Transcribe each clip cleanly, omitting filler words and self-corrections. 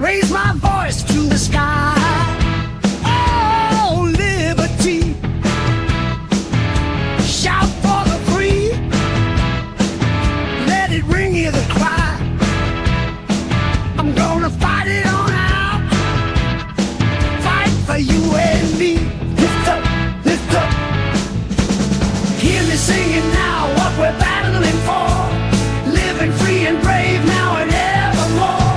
raise my voice to the sky. Oh, liberty, shout for the free, let it ring here the cry. I'm gonna fight it on out, fight for you and me. Lift up, lift up, hear me singing now what we're battling for, living free and brave now and evermore.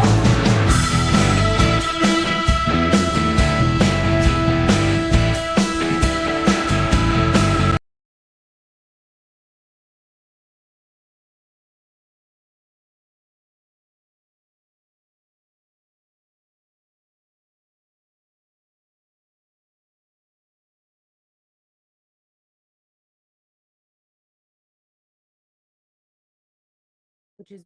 which is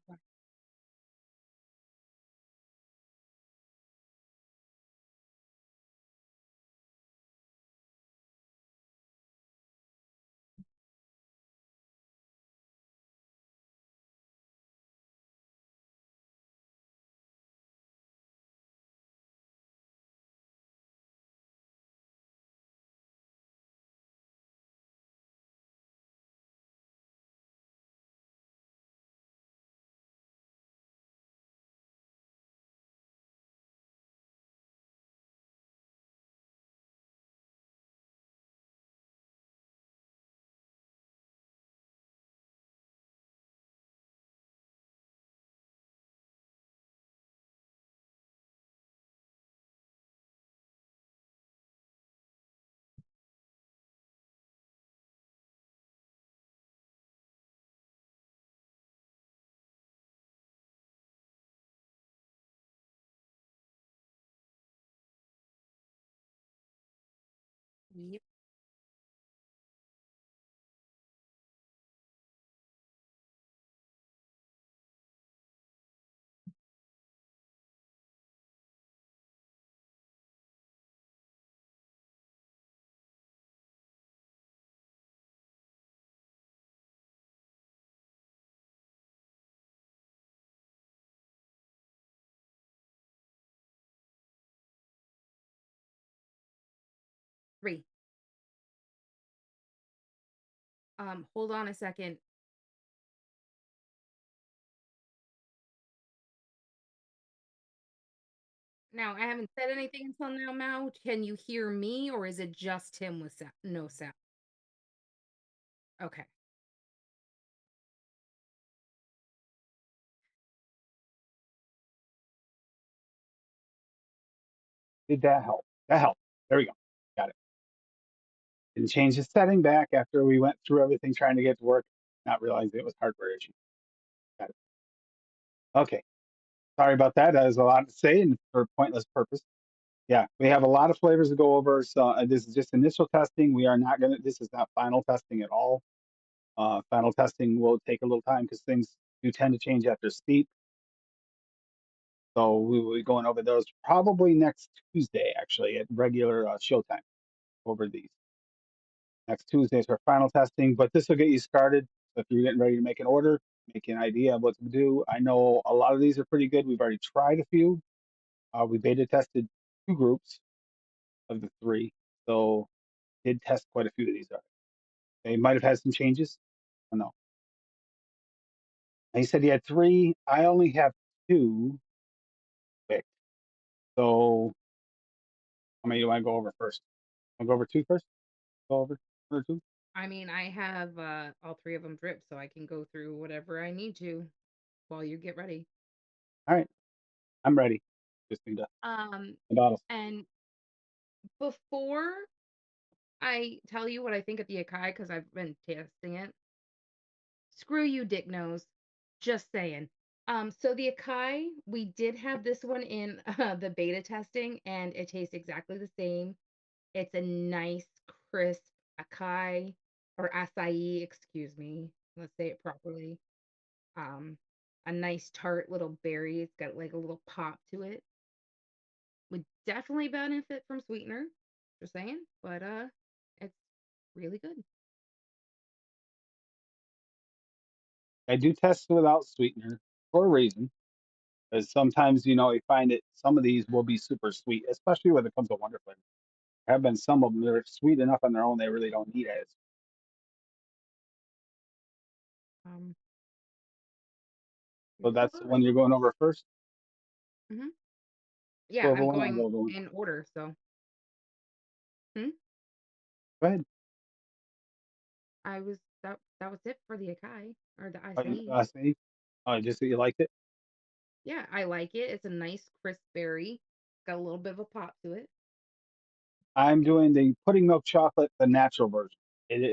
yep. Three. Hold on a second. Now, I haven't said anything until now, Mao. Can you hear me, or is it just him with no sound? Okay. Did that help? That helped. There we go. Got it. Didn't change the setting back after we went through everything trying to get to work, not realizing it was hardware issue. Got it. Okay. Sorry about that. That was a lot to say and for pointless purpose. Yeah, we have a lot of flavors to go over. So this is just initial testing. We are not gonna. This is not final testing at all. Final testing will take a little time because things do tend to change after steep. So we will be going over those probably next Tuesday, actually, at regular showtime over these. Next Tuesday is our final testing, but this will get you started. So if you're getting ready to make an order, make an idea of what to do. I know a lot of these are pretty good. We've already tried a few. We beta tested 2 groups of the 3, so did test quite a few of these already. They might have had some changes. I don't know. And he said he had 3. I only have 2 picked. So how many do I go over first? I'll go over 2 first. Go over 2. I mean, I have all three of them dripped, so I can go through whatever I need to while you get ready. All right, I'm ready. Just need Um, the bottles. and before I tell you what I think of the Akai, because I've been testing it, screw you, Dick Nose. Just saying. So the Akai, we did have this one in the beta testing, and it tastes exactly the same. It's a nice, crisp Akai or acai, excuse me. Let's say it properly. Um, a nice tart little berry. It's got like a little pop to it. Would definitely benefit from sweetener. Just saying, but it's really good. I do test without sweetener for a reason. Because sometimes, you find it, some of these will be super sweet, especially when it comes to Wonder Flavours. There have been some of them that are sweet enough on their own, they really don't need it. Um, So Let's go that's the over. one you're going over first. Hmm. Yeah, Go over I'm one, I'll going go over one. in order. So, hmm? Go ahead. That was it for the Akai or the Oh, you, ICE. see? Oh, just that you liked it. Yeah, I like it. It's a nice crisp berry. Got a little bit of a pop to it. I'm doing the pudding milk chocolate, the natural version.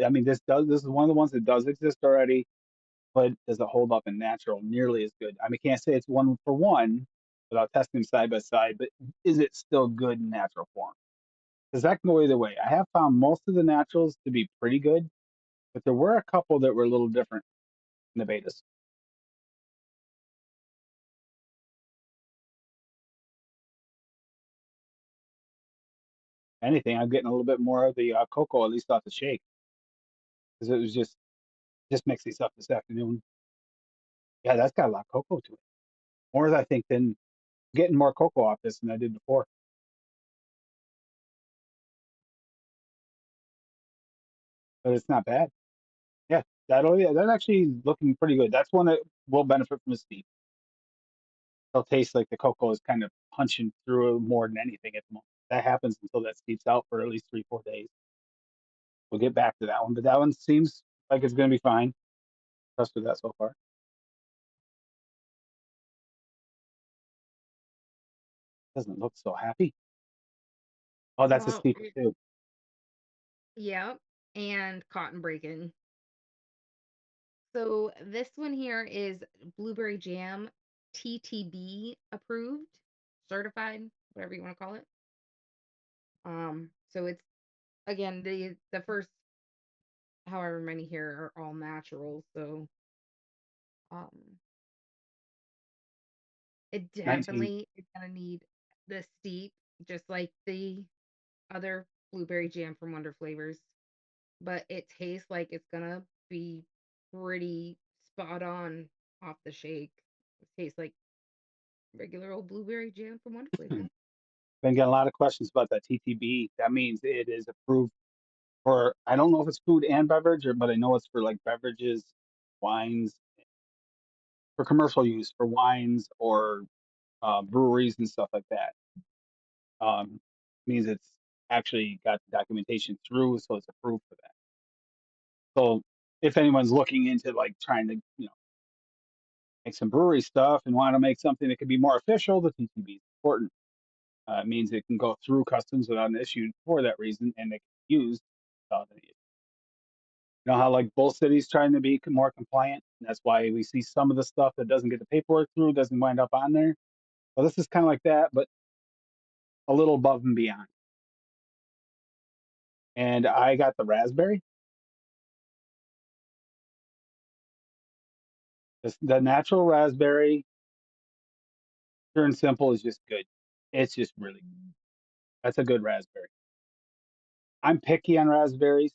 I mean, this is one of the ones that does exist already, but does it hold up in natural nearly as good? I mean, can't say it's one for one without testing them side by side, but is it still good in natural form? Because that can go either way. I have found most of the naturals to be pretty good, but there were a couple that were a little different in the betas. Anything, I'm getting a little bit more of the cocoa, at least off the shake, because it was just mixed these up this afternoon. Yeah, that's got a lot of cocoa to it. More, I think, than getting more cocoa off this than I did before. But it's not bad. Yeah, that's actually looking pretty good. That's one that will benefit from the steep. It'll taste like the cocoa is kind of punching through more than anything at the moment. That happens until that steeps out for at least 3, 4 days. We'll get back to that one, but that one seems like it's going to be fine. Trust with that so far. Doesn't look so happy. Oh, that's a Well, steeper too. yeah, and cotton breaking. So this one here is blueberry jam, TTB approved, certified, whatever you want to call it. So it's again the first however many here are all natural. So um, it 19. definitely is gonna need the steep, just like the other blueberry jam from Wonder Flavors. But it tastes like it's gonna be pretty spot on off the shake. It tastes like regular old blueberry jam from Wonder Flavors. Been getting a lot of questions about that TTB. That means it is approved for, I don't know if it's food and beverage, but I know it's for like beverages, wines, for commercial use, for wines or breweries and stuff like that. Means it's actually got the documentation through, so it's approved for that. So if anyone's looking into like trying to, make some brewery stuff and want to make something that could be more official, the TTB is important. It means it can go through customs without an issue for that reason, and it can be used without any issue. You know how like both cities trying to be more compliant, and that's why we see some of the stuff that doesn't get the paperwork through doesn't wind up on there. Well, this is kind of like that, but a little above and beyond. And I got the raspberry. The natural raspberry, pure and simple, is just good. It's just really good. That's a good raspberry. I'm picky on raspberries,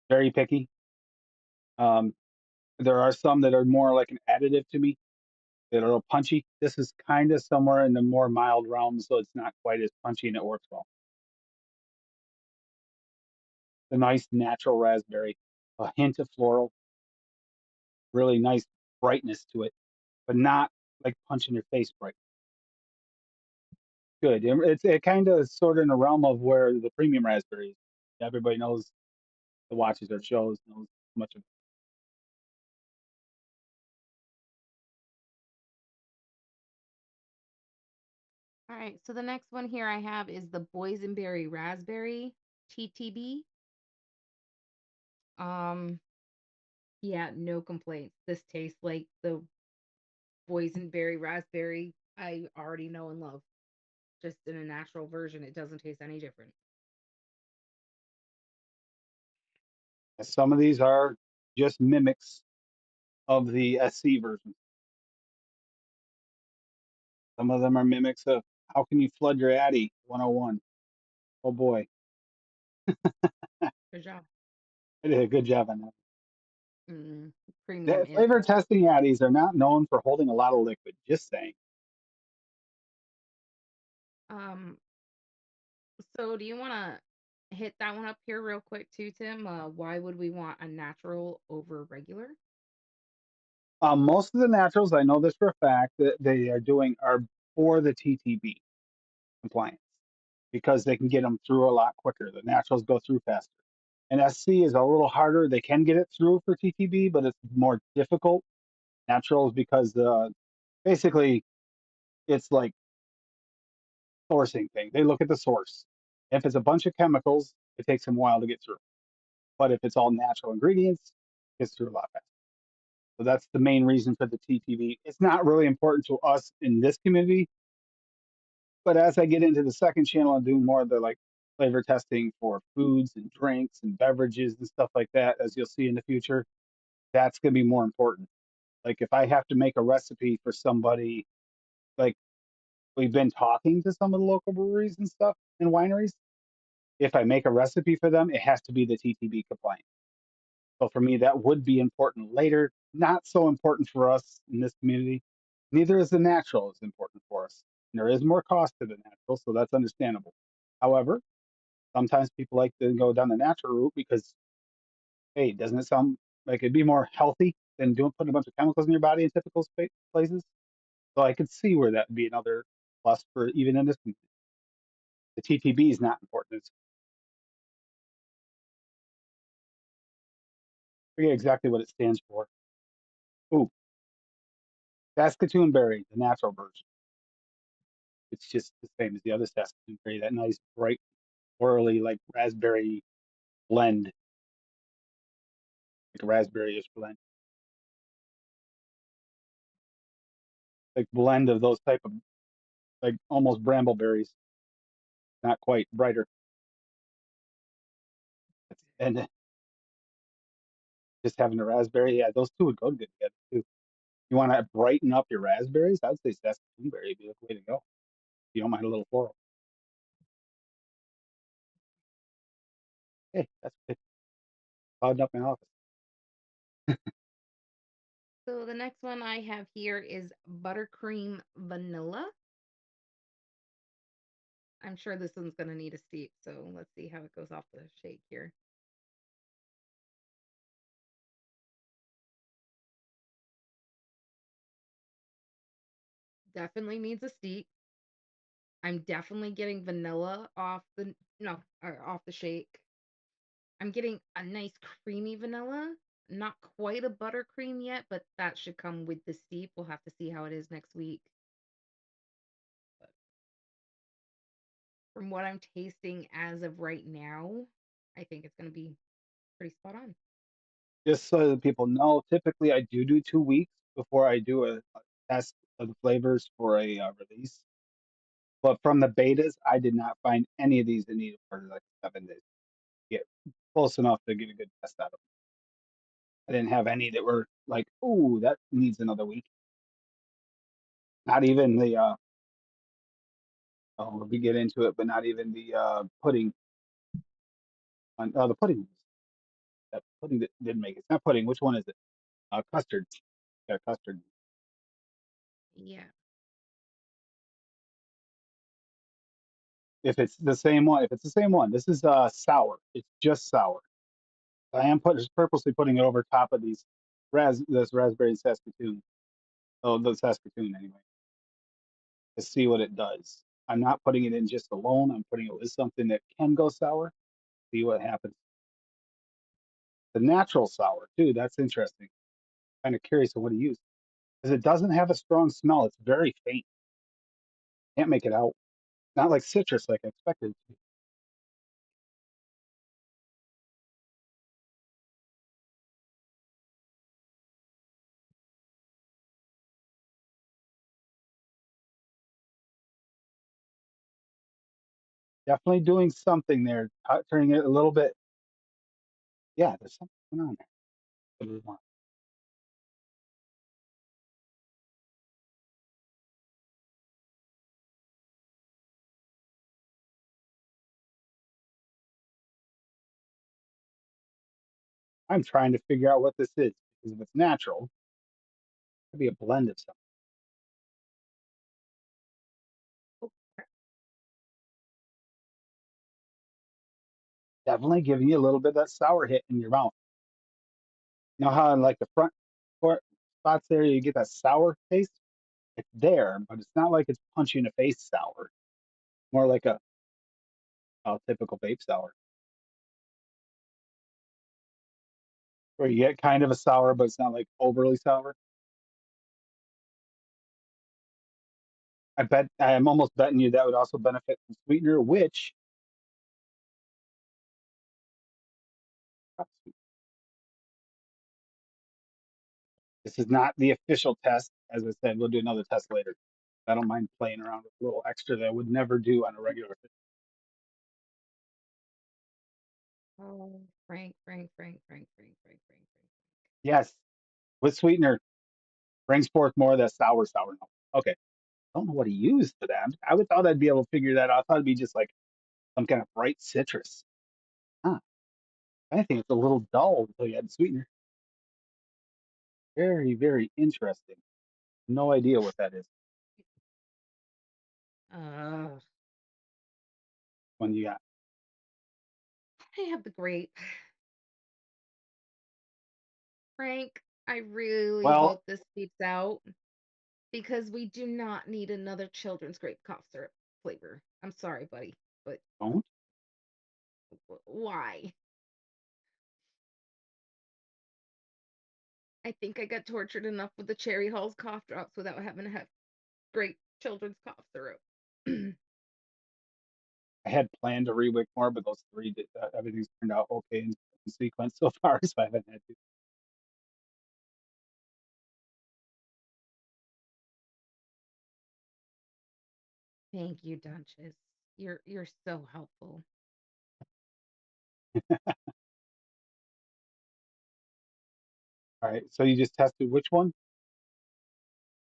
very picky. Um, there are some that are more like an additive to me that are a little punchy. This is kind of somewhere in the more mild realm, so it's not quite as punchy and it works well. A nice natural raspberry, a hint of floral, really nice brightness to it, but not like punch in your face bright. Good. It kind of sort of in the realm of where the premium raspberries. Everybody knows the watches their shows knows much of. All right, so the next one here I have is the boysenberry raspberry TTB. Um, yeah, no complaints. This tastes like the boysenberry raspberry I already know and love. Just in a natural version, it doesn't taste any different. Some of these are just mimics of the SC version. Some of them are mimics of how can you flood your Addy 101. Oh boy, Good job. I did a good job on that. Mm. cream them The in. flavor testing Addies are not known for holding a lot of liquid. Just saying. Um, so do you want to hit that one up here real quick too, Tim? Why would we want a natural over regular? Most of the naturals, I know this for a fact, that they are doing are for the TTB compliance because they can get them through a lot quicker. The naturals go through faster. And SC is a little harder. They can get it through for TTB, but it's more difficult. Naturals because basically it's like sourcing thing. They look at the source. If it's a bunch of chemicals, it takes them a while to get through. But if it's all natural ingredients, it gets through a lot faster. So that's the main reason for the TTB. It's not really important to us in this community, but as I get into the second channel and do more of the like flavor testing for foods and drinks and beverages and stuff like that, as you'll see in the future, that's going to be more important. Like if I have to make a recipe for somebody, like we've been talking to some of the local breweries and stuff and wineries. If I make a recipe for them, it has to be the TTB compliant. So for me, that would be important later. Not so important for us in this community. Neither is the natural is important for us. And there is more cost to the natural, so that's understandable. However, sometimes people like to go down the natural route because, hey, doesn't it sound like it'd be more healthy than doing putting a bunch of chemicals in your body in typical places? So I could see where that would be another plus for even in this community. The TTB is not important. It's, I forget exactly what it stands for. Ooh, Saskatoon berry, the natural version. It's just the same as the other Saskatoon berry, that nice bright, swirly, like raspberry blend, like a raspberry-ish blend, like blend of those type of like almost brambleberries, not quite brighter. And just having a raspberry, yeah, those two would go good together too. You want to brighten up your raspberries? I'd say Saskatoon berry would be the way to go. You don't mind a little floral. Hey, that's good. Clouding up my office. So the next one I have here is buttercream vanilla. I'm sure this one's gonna need a steep, so let's see how it goes off the shake here. Definitely needs a steep. I'm definitely getting vanilla off the no, or off the shake. I'm getting a nice creamy vanilla. Not quite a buttercream yet, but that should come with the steep. We'll have to see how it is next week. But from what I'm tasting as of right now, I think it's going to be pretty spot on. Just so that people know, typically I do 2 weeks before I do a test of the flavors for a release. But from the betas, I did not find any of these that needed for like 7 days to get close enough to get a good test out of them. I didn't have any that were like, "Ooh, that needs another week." Not even the oh, we get into it, but not even the pudding. The pudding. That pudding that didn't make it. It's not pudding. Which one is it? Custard. Yeah, custard. Yeah. If it's the same one, this is sour. It's just sour. I am purposely putting it over top of these this raspberry Saskatoon. Oh, the Saskatoon anyway, to see what it does. I'm not putting it in just alone. I'm putting it with something that can go sour. See what happens. The natural sour too. That's interesting. Kind of curious of what he used because it doesn't have a strong smell. It's very faint. Can't make it out. Not like citrus like I expected it to be. Definitely doing something there, turning it a little bit. Yeah, there's something going on there. I'm trying to figure out what this is Because if it's natural, it could be a blend of something. Oh, Definitely giving you a little bit of that sour hit in your mouth. You know how in like the front spots there you get that sour taste? It's there, but it's not like it's punch you in the face sour. More like a typical vape sour, where you get kind of a sour, but it's not like overly sour. I'm almost betting you that would also benefit from sweetener, which this is not the official test. As I said, we'll do another test later. I don't mind playing around with a little extra that I would never do on a regular. oh, Frank. Yes, with sweetener brings forth more of that sour note. Okay, I don't know what he used for that. I would thought I'd be able to figure that out. I thought it'd be just like some kind of bright citrus. Huh. I think it's a little dull until you add sweetener. Very, very interesting. No idea what that is. Uh, When you got I have the grape. Frank, I really well, hope this keeps out because we do not need another children's grape cough syrup flavor. I'm sorry, buddy, but don't. why? I think I got tortured enough with the Cherry Halls cough drops without having to have great children's cough syrup. I had planned to rewick more, but those three did everything's turned out okay in sequence so far, so I haven't had to. Thank you, Duchess. You're so helpful. All right, so you just tested which one?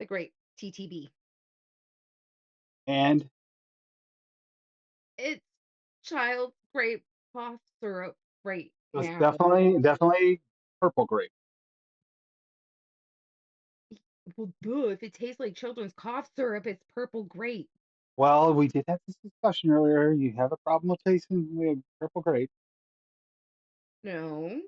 The great TTB. And It's child grape cough syrup right it's now. definitely purple grape. Well, duh, if it tastes like children's cough syrup, it's purple grape. Well, we did have this discussion earlier. You have a problem with tasting the purple grape. No.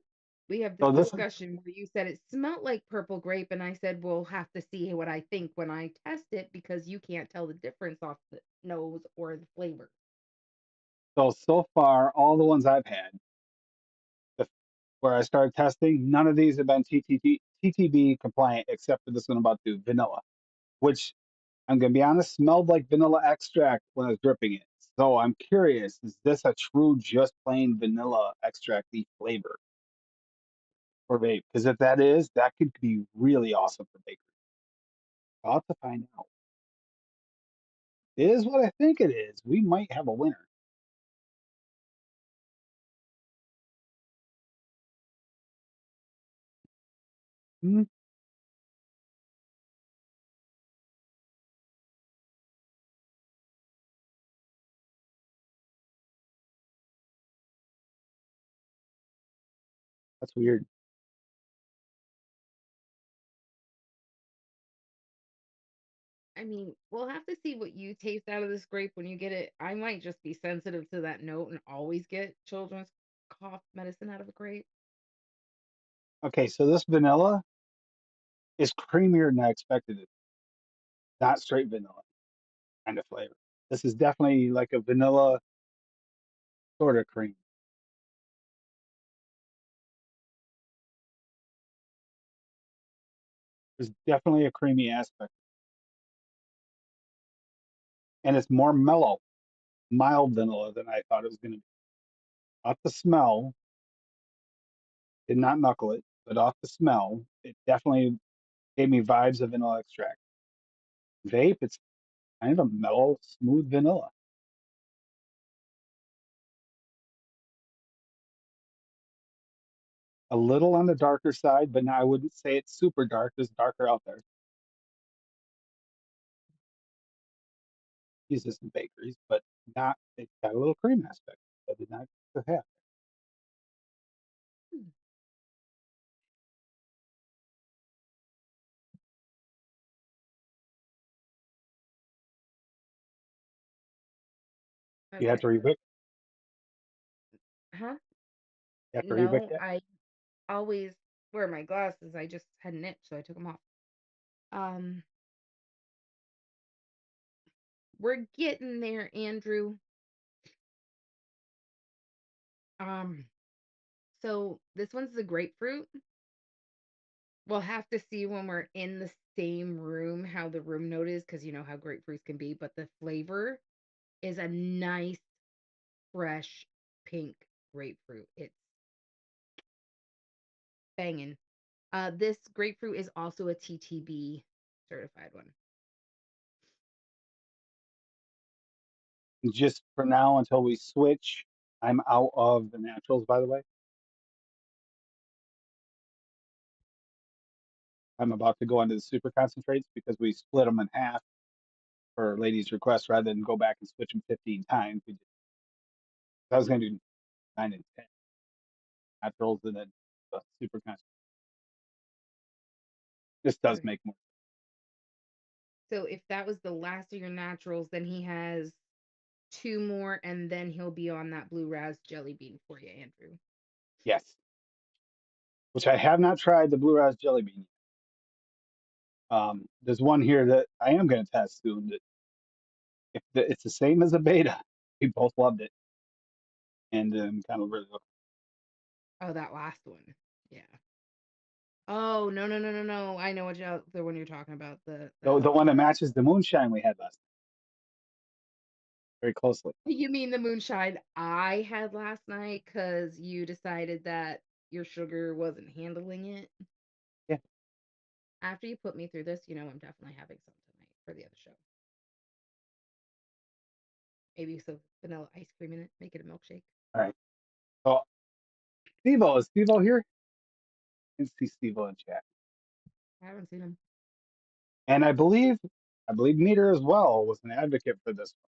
We have this So this is discussion where you said it smelled like purple grape, and I said we'll have to see what I think when I test it because you can't tell the difference off the nose or the flavor. so far all the ones I've had, the, where I started testing, none of these have been TTB compliant except for this one I'm about to do, vanilla, which I'm gonna be honest, smelled like vanilla extract when I was dripping it. So I'm curious, is this a true just plain vanilla extracty flavor for vape? Because if that is, that could be really awesome for bakery. I'll have to find out. It is what I think it is. We might have a winner. Hmm, that's weird. I mean, we'll have to see what you taste out of this grape when you get it. I might just be sensitive to that note and always get children's cough medicine out of a grape. Okay, so this vanilla is creamier than I expected it. Not straight vanilla kind of flavor. This is definitely like a vanilla sort of cream. There's definitely a creamy aspect, and it's more mellow, mild vanilla than I thought it was going to be. Off the smell, did not knuckle it, but off the smell, it definitely gave me vibes of vanilla extract. Vape, it's kind of a mellow, smooth vanilla. A little on the darker side, but now I wouldn't say it's super dark. There's darker out there. Use this in bakeries, but not. It's got a little cream aspect. I did not have. Hmm. You have Okay. to rewick. Huh? You have to rewick No, it. I always wear my glasses. I just had an itch, so I took them off. Um, we're getting there, Andrew. Um, so this one's the grapefruit. We'll have to see when we're in the same room how the room note is, because you know how grapefruits can be, but the flavor is a nice, fresh pink grapefruit. It's banging. This grapefruit is also a TTB certified one. Just for now until we switch. I'm out of the naturals, by the way. I'm about to go into the super concentrates because we split them in half for ladies' request rather than go back and switch them 15 times. I was going to do 9 and 10 naturals and then the super concentrates. This does Okay. make more. So if that was the last of your naturals, then he has two more, and then he'll be on that blue raz jelly bean for you, Andrew. Yes. Which I have not tried the Blue Raz Jelly Bean. There's one here that I am going to test soon. That it's the same as a beta. We both loved it, and kind of really looking. Oh, that last one. Yeah. Oh, no, no, no, no, no. I know the one you're talking about. The one that matches the moonshine we had last very closely. You mean the moonshine I had last night because you decided that your sugar wasn't handling it? Yeah. After you put me through this, you know I'm definitely having some tonight for the other show. Maybe some vanilla ice cream in it. Make it a milkshake. All right. So is Steve-O here? I can see Steve-O in chat, I haven't seen him. and I believe Meter as well was an advocate for this one.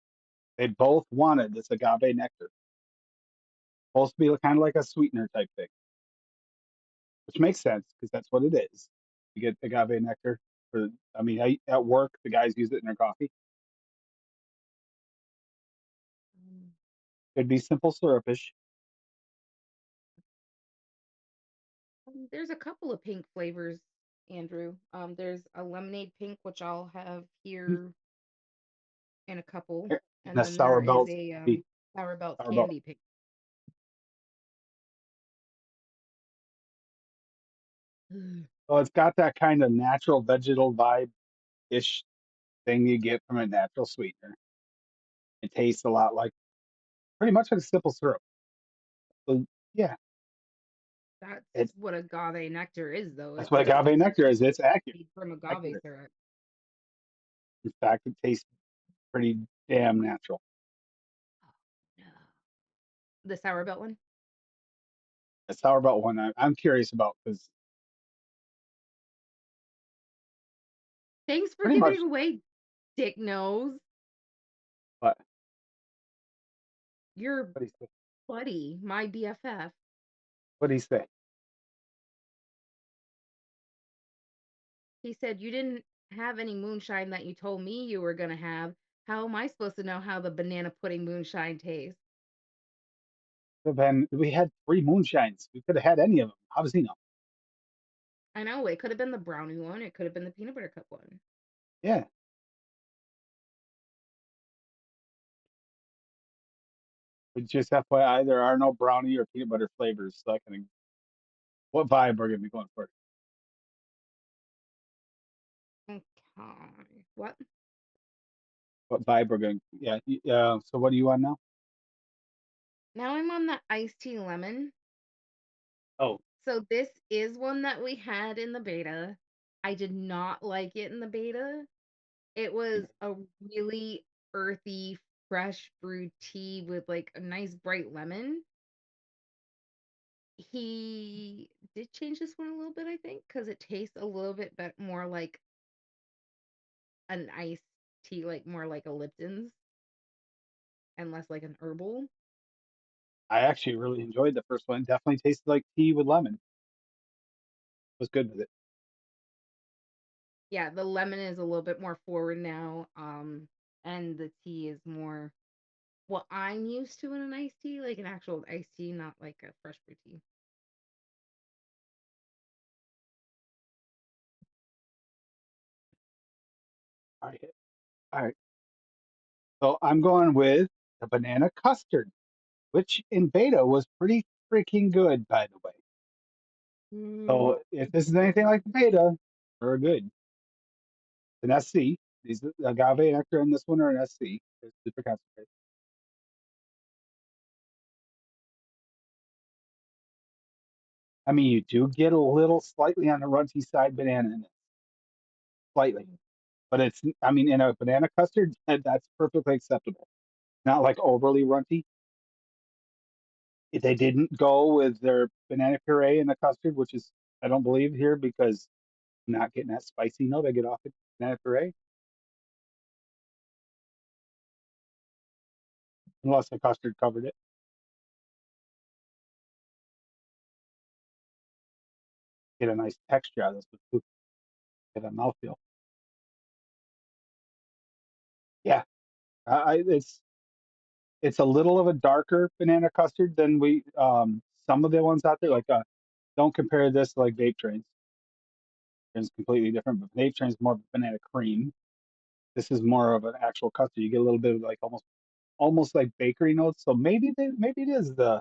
They both wanted this agave nectar, supposed to be kind of like a sweetener type thing, which makes sense because that's what it is. You get agave nectar for. I mean, at work the guys use it in their coffee. Um, Could be simple syrupish. there's a couple of pink flavors, Andrew. There's a lemonade pink, which I'll have here in a couple, And and the then there sour is belts, a the sour belts sour belt. candy pink. So it's got that kind of natural vegetal vibe ish thing you get from a natural sweetener. It tastes a lot like pretty much like simple syrup. So yeah, That's it's what agave nectar is, though. that's It's what agave nectar is. It's made from agave accurate. syrup. In fact, it tastes pretty damn natural. Oh, no. The sour belt one? The sour belt one I'm curious about because Thanks for pretty giving it much away, Dick Nose. what Your what do you say? buddy, my BFF. What do you say? He said you didn't have any moonshine that you told me you were gonna have. How am I supposed to know how the banana pudding moonshine tastes? Then we had 3 moonshines. We could have had any of them. How does he know? I know it could have been the brownie one. It could have been the peanut butter cup one. Yeah. But just FYI, there are no brownie or peanut butter flavors. So I can what vibe we're gonna be going for? Okay. What? What vibe we're going? Yeah. Yeah. So what are you on now? Now I'm on the iced tea lemon. Oh, So this is one that we had in the beta. I did not like it in the beta. It was a really earthy, fresh brewed tea with like a nice bright lemon. He did change this one a little bit, I think, because it tastes a little bit more like an iced tea, like more like a Lipton's and less like an herbal. I actually really enjoyed the first one. Definitely tasted like tea with lemon. Was good with it. Yeah, the lemon is a little bit more forward now, and the tea is more what I'm used to in an iced tea, like an actual iced tea, not like a fresh brew tea. All right. All right. So I'm going with the banana custard, which in beta was pretty freaking good, by the way. Mm. So if this is anything like the beta, we're good. An SC. These agave nectar in this one are an SC. They're super concentrated. I mean, you do get a little slightly on the runty side banana in it, slightly, but it's, I mean, in a banana custard, that's perfectly acceptable. Not like overly runty. If they didn't go with their banana puree in the custard, which is, I don't believe here because I'm not getting that spicy note I get off the banana puree, unless the custard covered it. Get a nice texture out of this with food. Get a mouthfeel. Yeah, it's a little of a darker banana custard than some of the ones out there. Like don't compare this to like vape trains. It's completely different. But vape trains more of a banana cream. This is more of an actual custard. You get a little bit of like almost like bakery notes. So maybe it is the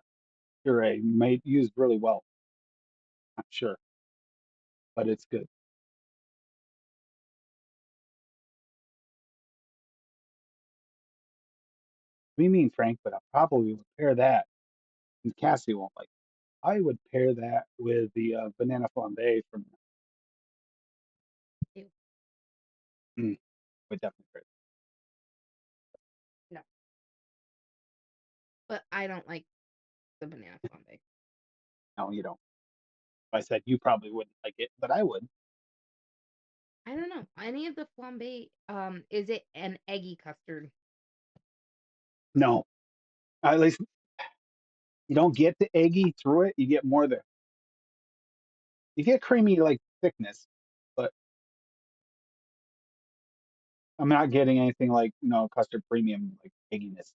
puree made used really well. Not sure, but it's good. We mean Frank, but I probably would pair that. And Cassie won't like. I would pair that with the banana flambe from. Ew. Mm, would definitely pair. No, but I don't like the banana flambe. No, you don't. I said you probably wouldn't like it, but I would. I don't know. Any of the flambe, is it an eggy custard? No, at least you don't get the eggy through it. You get more the you get creamy like thickness, but I'm not getting anything like custard premium like egginess.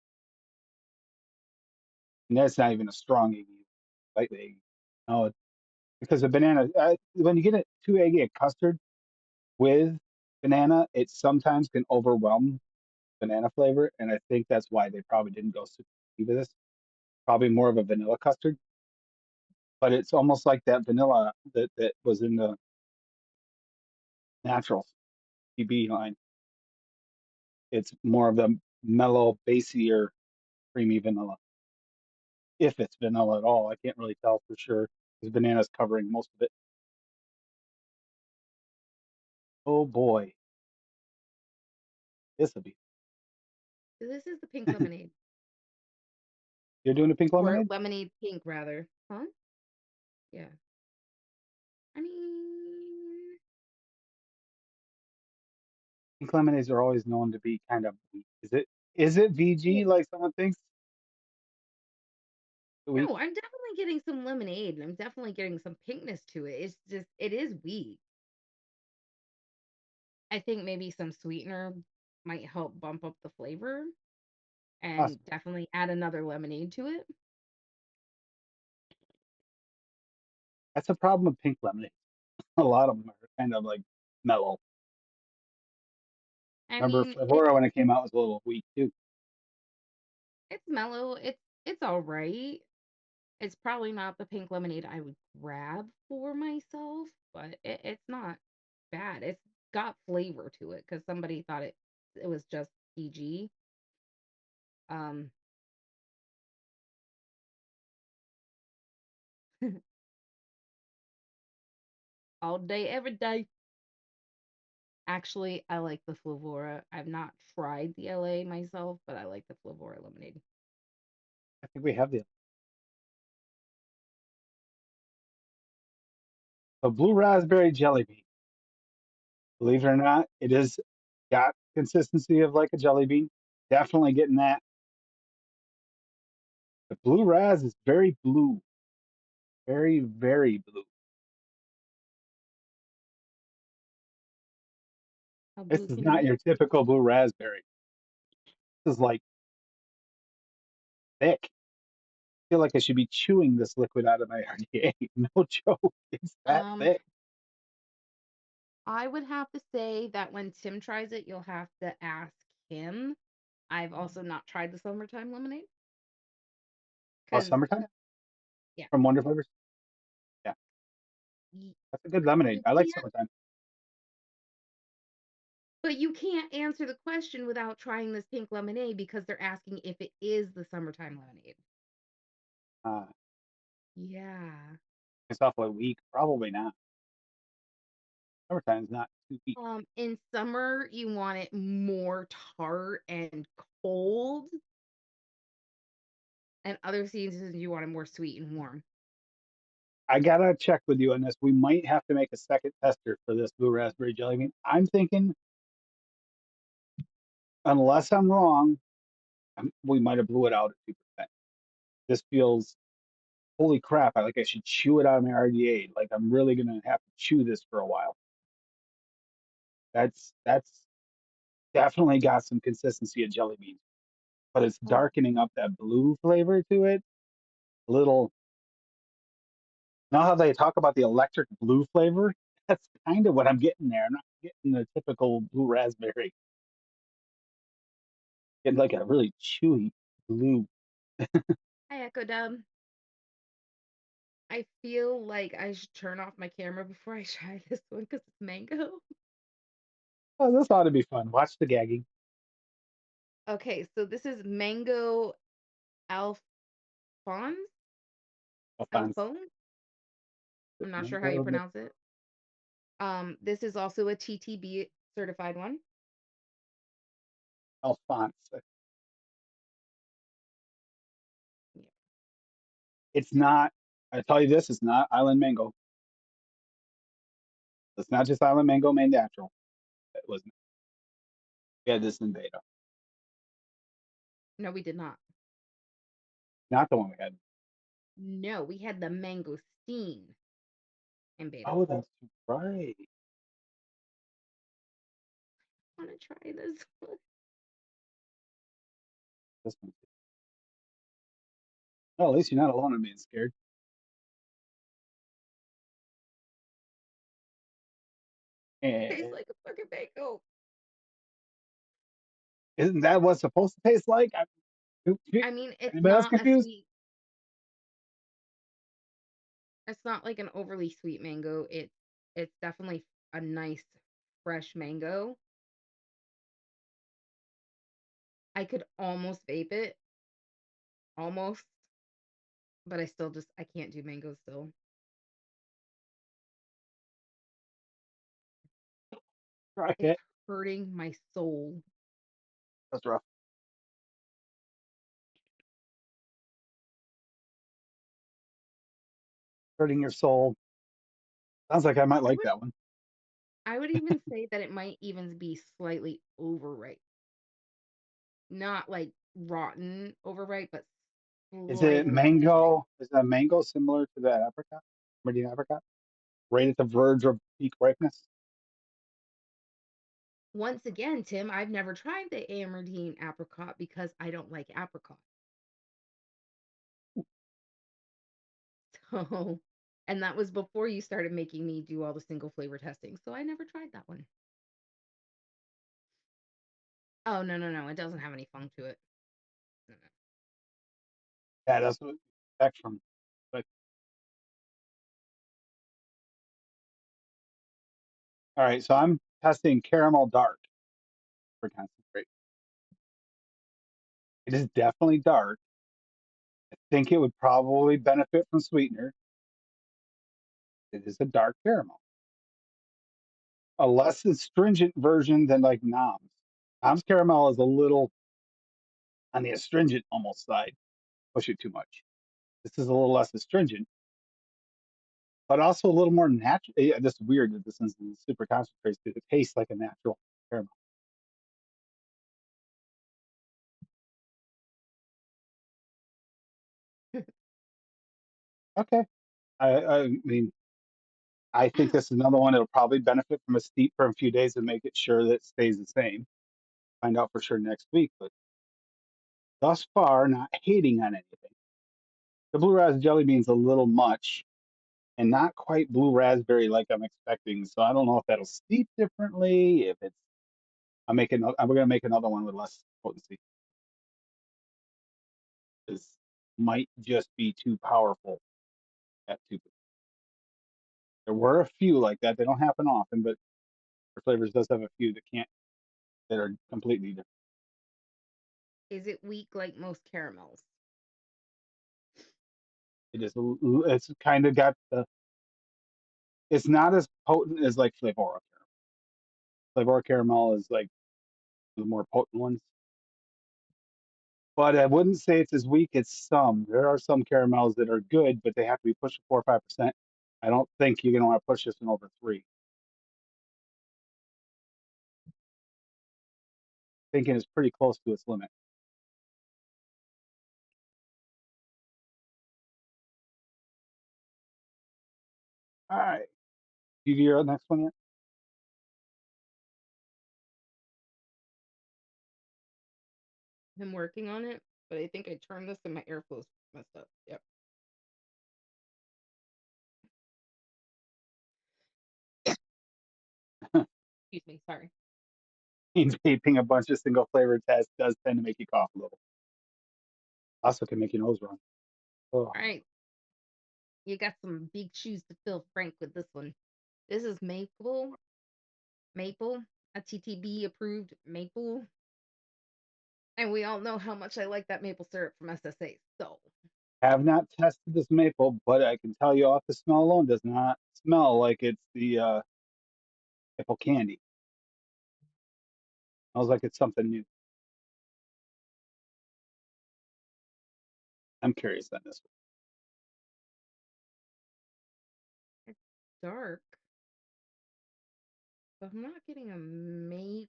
And that's not even a strong eggy, lightly eggy. No, because the banana when you get it too eggy at custard with banana, it sometimes can overwhelm banana flavor, and I think that's why they probably didn't go super deep with this. Probably more of a vanilla custard, but it's almost like that vanilla that was in the naturals PB line. It's more of the mellow, bassier, creamy vanilla. If it's vanilla at all, I can't really tell for sure because banana's covering most of it. Oh boy, this will be. So this is the pink lemonade, You're doing a pink or lemonade? lemonade pink rather. Huh? Yeah. I mean, Pink lemonades are always known to be kind of weak. Is it yeah. VG like someone thinks? Weak? No, I'm definitely getting some lemonade, and I'm definitely getting some pinkness to it. It's just, it is weak. I think maybe some sweetener might help bump up the flavor, and Possible. definitely add another lemonade to it. That's a problem with pink lemonade. A lot of them are kind of like mellow. I Remember mean, it Flavora when it came out was a little weak too. it's mellow. It's all right. It's probably not the pink lemonade I would grab for myself, but it's not bad. It's got flavor to it because somebody thought it was just PG. Um, all day, every day. Actually, I like the Flavora. I've not tried the LA myself, but I like the Flavora lemonade. I think we have the blue raspberry jelly bean. Believe it or not, it is got consistency of like a jelly bean. Definitely getting that. The blue raz is very blue, very very blue. How This blue is can you not be? your typical blue raspberry. This is like thick. I feel like I should be chewing this liquid out of my RDA. No joke. It's that Um, thick. I would have to say that when Tim tries it, you'll have to ask him. I've also not tried the summertime lemonade Oh, because summertime yeah, from Wonder Flavors. Yeah, y- that's a good lemonade. you I like can't. summertime. But you can't answer the question without trying this pink lemonade because they're asking if it is the summertime lemonade. Uh, Yeah. it's awfully weak. Probably not. Summertime's not too weak. In summer, you want it more tart and cold, and other seasons you want it more sweet and warm. I gotta check with you on this. We might have to make a second tester for this blue raspberry jelly bean. I'm thinking, unless I'm wrong, we might have blew it out at 2%. This feels holy crap. I should chew it out of my RDA. Like I'm really gonna have to chew this for a while. That's definitely got some consistency of jelly beans, but it's Oh, darkening up that blue flavor to it. A little. Now how they talk about the electric blue flavor, that's kind of what I'm getting there. I'm not getting the typical blue raspberry. Getting like a really chewy blue. hi, Echo Dub. I feel like I should turn off my camera before I try this one because it's mango. Oh, this ought to be fun. Watch the gagging. Okay, so this is mango alphonse? Alphonse. Alphonse? I'm not sure how you Mango pronounce it. This is also a TTB certified one. Alphonse. Yeah. It's not. I tell you this, it's not island mango. It's not just island mango made natural. It was. We had this in beta. No, we did not. Not the one we had. No, we had the mangosteen in beta. Oh, that's right. I want to try this one. This one. Oh, at least you're not alone in being scared. Tastes And like a fucking mango. isn't that what it's supposed to taste like? I mean, Anybody else confused? it's not like an overly sweet mango. It's definitely a nice fresh mango. I could almost vape it, almost, but I can't do mango still. Try It's it. hurting my soul. That's rough. Hurting your soul. Sounds like I might I like would that one. I would even say that it might even be slightly overripe. Not like rotten overripe, but Is it slightly overripe. mango? Is that mango similar to that apricot? Meridian apricot? Right at the verge of peak ripeness? Once again, Tim, I've never tried the Amerdine apricot because I don't like apricot. So, and that was before you started making me do all the single flavor testing. So I never tried that one. Oh, no, no, no. It doesn't have any funk to it. No, no. Yeah, that's what back from. But all right, so I'm testing caramel dark for concentrate. It is definitely dark. I think it would probably benefit from sweetener. It is a dark caramel. A less astringent version than like Nom's. Nom's caramel is a little on the astringent almost side. Push it too much. This is a little less astringent, but also a little more natural. Yeah, this is weird that this is super concentrated. It tastes like a natural caramel. Okay. I mean, I think this is another one that'll probably benefit from a steep for a few days and make it sure that it stays the same. Find out for sure next week, but thus far not hating on anything. The blue raspberry jelly bean's a little much and not quite blue raspberry like I'm expecting. So I don't know if that'll steep differently. If it's, I'm gonna make another one with less potency. This might just be too powerful at 2%. There were a few like that. They don't happen often, but Wonder Flavors does have a few that are completely different. Is it weak like most caramels? It's kind of got the. It's not as potent as like Flavora caramel. Flavora caramel is like the more potent ones, but I wouldn't say it's as weak as some. There are some caramels that are good, but they have to be pushing 4 or 5%. I don't think you're gonna want to push this one over 3. Thinking it's pretty close to its limit. All right, you do your next one yet? I'm working on it, but I think I turned this and my airflow's messed up. Yep. Excuse me. Sorry. Vaping a bunch of single flavor tests does tend to make you cough a little. Also can make your nose run. Oh. All right. You got some big shoes to fill, Frank, with this one. This is maple, a TTB approved maple. And we all know how much I like that maple syrup from SSA. So, Have not tested this maple, but I can tell you off the smell alone, does not smell like it's the maple candy. Smells like it's something new. I'm curious on this it's dark, but I'm not getting a maple.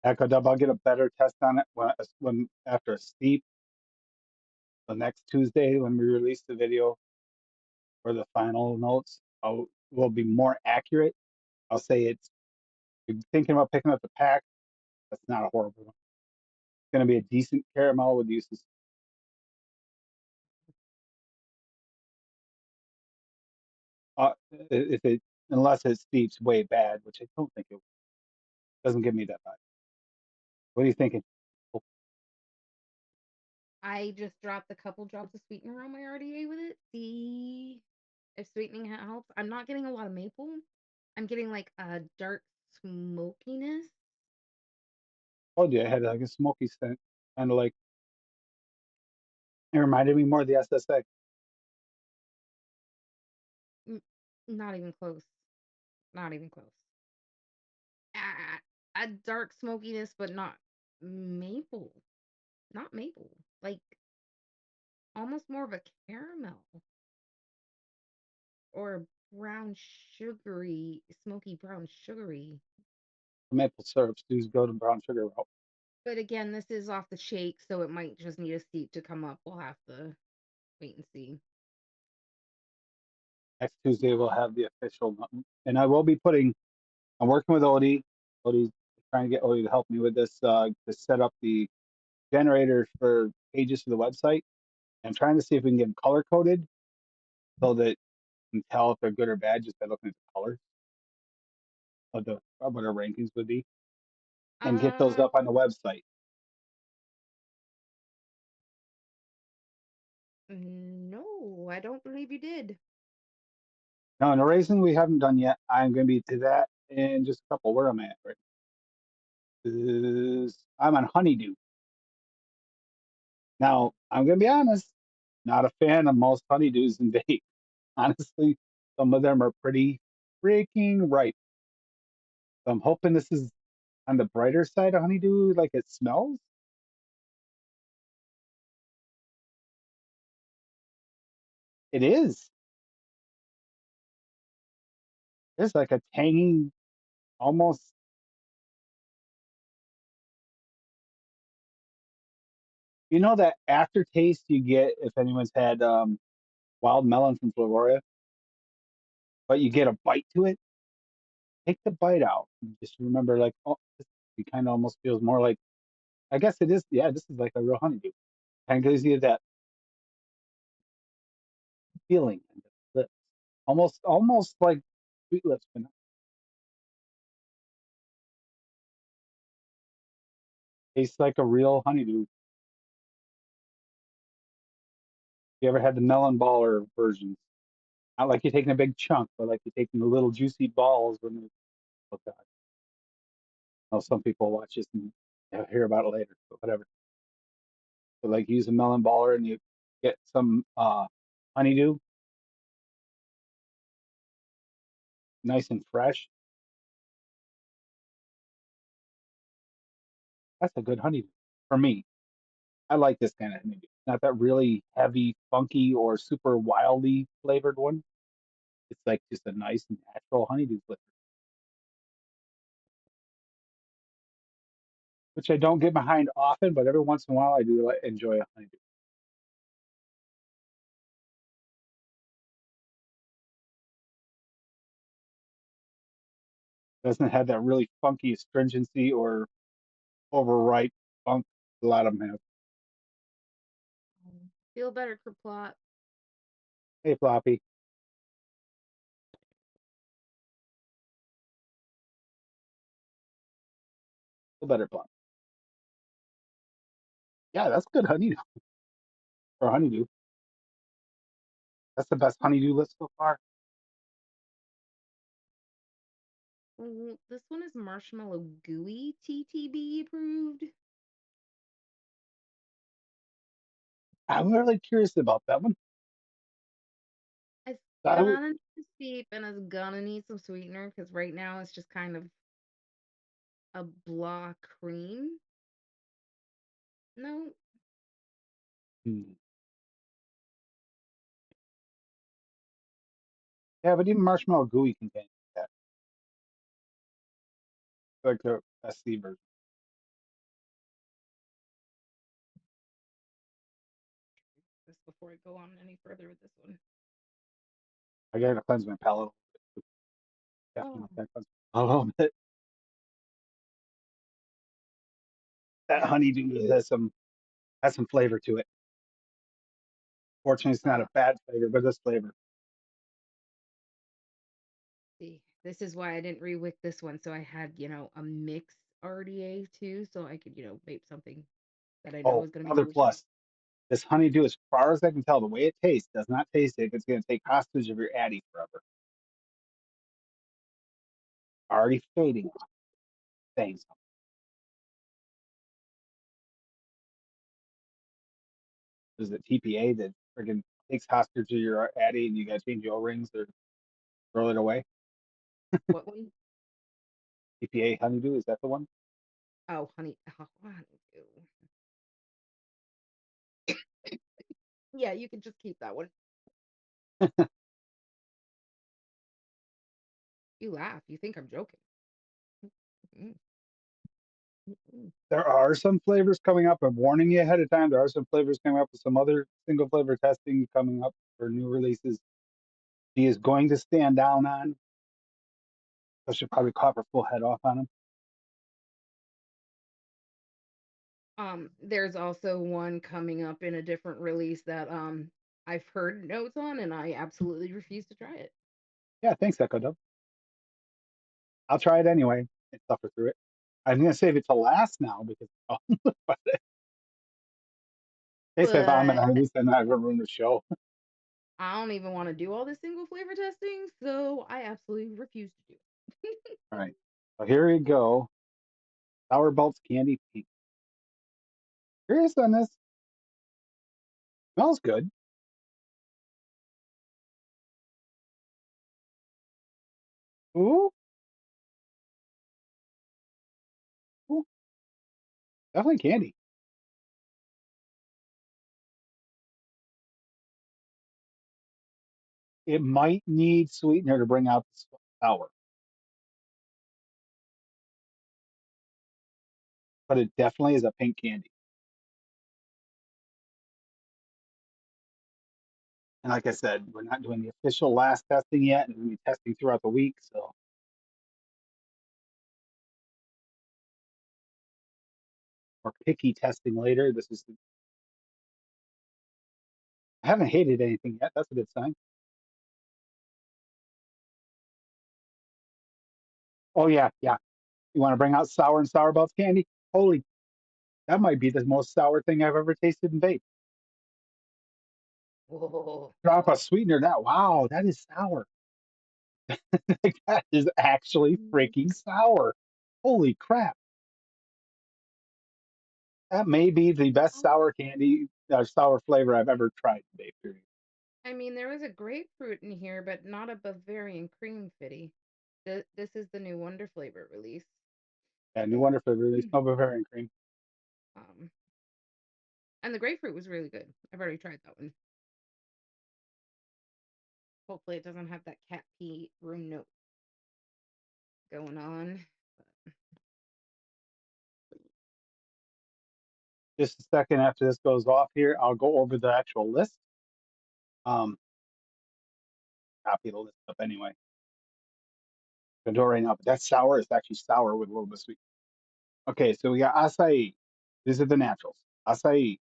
Echo Dub, I'll get a better test on it when after a steep the next Tuesday when we release the video for the final notes. Will be more accurate. I'll say it's. If you're thinking about picking up the pack, that's not a horrible one. It's going to be a decent caramel with uses. If it unless it steeps way bad, which I don't think it doesn't give me that vibe. What are you thinking? I just dropped a couple drops of sweetener on my RDA with it. See if sweetening helps. I'm not getting a lot of maple. I'm getting like a dark smokiness. Told you I had like a smoky scent, kind of like it reminded me more of the SSA. Not even close. Not even close. A dark smokiness, but not maple. Not maple. Like almost more of a caramel or brown sugary, smoky brown sugary. Maple syrups do go to brown sugar route. But again, this is off the shake, so it might just need a steep to come up. We'll have to wait and see. Next Tuesday we'll have the official, and I will be putting. I'm working with Odie. Odie's trying to get Odie to help me with this to set up the generator for pages for the website. I'm trying to see if we can get them color coded so that you can tell if they're good or bad just by looking at the colors of what our rankings would be, and get those up on the website. No, I don't believe you did. Now, in the raisin we haven't done yet. I'm going to be to that in just a couple. Where am I at right now? I'm on honeydew. Now, I'm going to be honest, not a fan of most honeydews in vape. Honestly, some of them are pretty freaking ripe. So I'm hoping this is on the brighter side of honeydew, like it smells. It is. There's like a tangy, almost. You know that aftertaste you get if anyone's had wild melon from Flavoria, but you get a bite to it. Take the bite out. And just remember, like, oh, it kind of almost feels more like I guess it is. Yeah, this is like a real honeydew. Kind of gives you that feeling in the lips, almost like sweet lips, but not. Tastes like a real honeydew. You ever had the melon baller versions? Not like you're taking a big chunk, but like you're taking the little juicy balls when they. Oh God. I know some people watch this and hear about it later, but whatever. So like use a melon baller and you get some honeydew, nice and fresh. That's a good honeydew for me. I like this kind of honeydew. Not that really heavy, funky, or super wildly flavored one. It's like just a nice natural honeydew flavor, which I don't get behind often, but every once in a while I do enjoy a honeydew. Doesn't have that really funky astringency or overripe funk a lot of them have. Feel better, Kerplot. Hey, Floppy, feel better, Floppy. Yeah, that's good honeydew for honeydew. That's the best honeydew list so far. This one is marshmallow gooey TTB approved. I'm really curious about that one. It's I would, gonna need steep and it's gonna need some sweetener because right now it's just kind of a blah cream. No, hmm. Yeah, but even marshmallow gooey contains that, like the SC version. this before I go on any further with this one. I gotta cleanse my palate. Oh, Definitely gotta cleanse a little bit. That honeydew has some flavor to it. Fortunately, it's not a bad flavor, but this flavor. see, this is why I didn't rewick this one. So I had, a mix RDA too, so I could, vape something that I know Oh, is gonna be another delicious. plus. This honeydew, as far as I can tell, the way it tastes does not taste like it's going to take hostage of your Addy forever. Already fading off, saying something. Is it TPA that friggin' takes hostage of your Addy and you got to change your O-rings or throw it away? What one? TPA honeydew, is that the one? Oh, honeydew. Yeah, you can just keep that one. You laugh. You think I'm joking. Mm, There are some flavors coming up. I'm warning you ahead of time. There are some flavors coming up with some other single flavor testing coming up for new releases. He is going to stand down on. I should probably cough her full head off on him. There's also one coming up in a different release that I've heard notes on, and I absolutely refuse to try it. Yeah, thanks, Echo Dub. I'll try it anyway and suffer through it. I'm going to save it to last now because in case I vomit, But at least I'm not going to ruin the show. I don't even want to do all this single flavor testing, so I absolutely refuse to do it. All right. So here we go. Sour Belts Candy Pink. Curious on this. Smells good. Ooh, ooh, definitely candy. It might need sweetener to bring out the sour, but it definitely is a pink candy. And like I said, we're not doing the official last testing yet, and we'll be testing throughout the week. So more picky testing later. I haven't hated anything yet. That's a good sign. Oh yeah, yeah. You want to bring out sour and sour belts candy? Holy, that might be the most sour thing I've ever tasted in vape. Whoa. Drop a sweetener. Wow, that is sour. Like, that is actually freaking sour. Holy crap. That may be the best sour candy, sour flavor I've ever tried in vape, period. I mean, there was a grapefruit in here, but not a Bavarian cream fitty. This is the new Wonder flavor release. Yeah, new Wonder Flavor release, no Bavarian cream. Um, and the grapefruit was really good. I've already tried that one. Hopefully, it doesn't have that cat pee room note going on. Just a second after this goes off here, I'll go over the actual list. Copy the list up anyway. I do it right now, but that's sour. It's actually sour with a little bit of sweet. Okay, so we got acai. These are the naturals. Acai,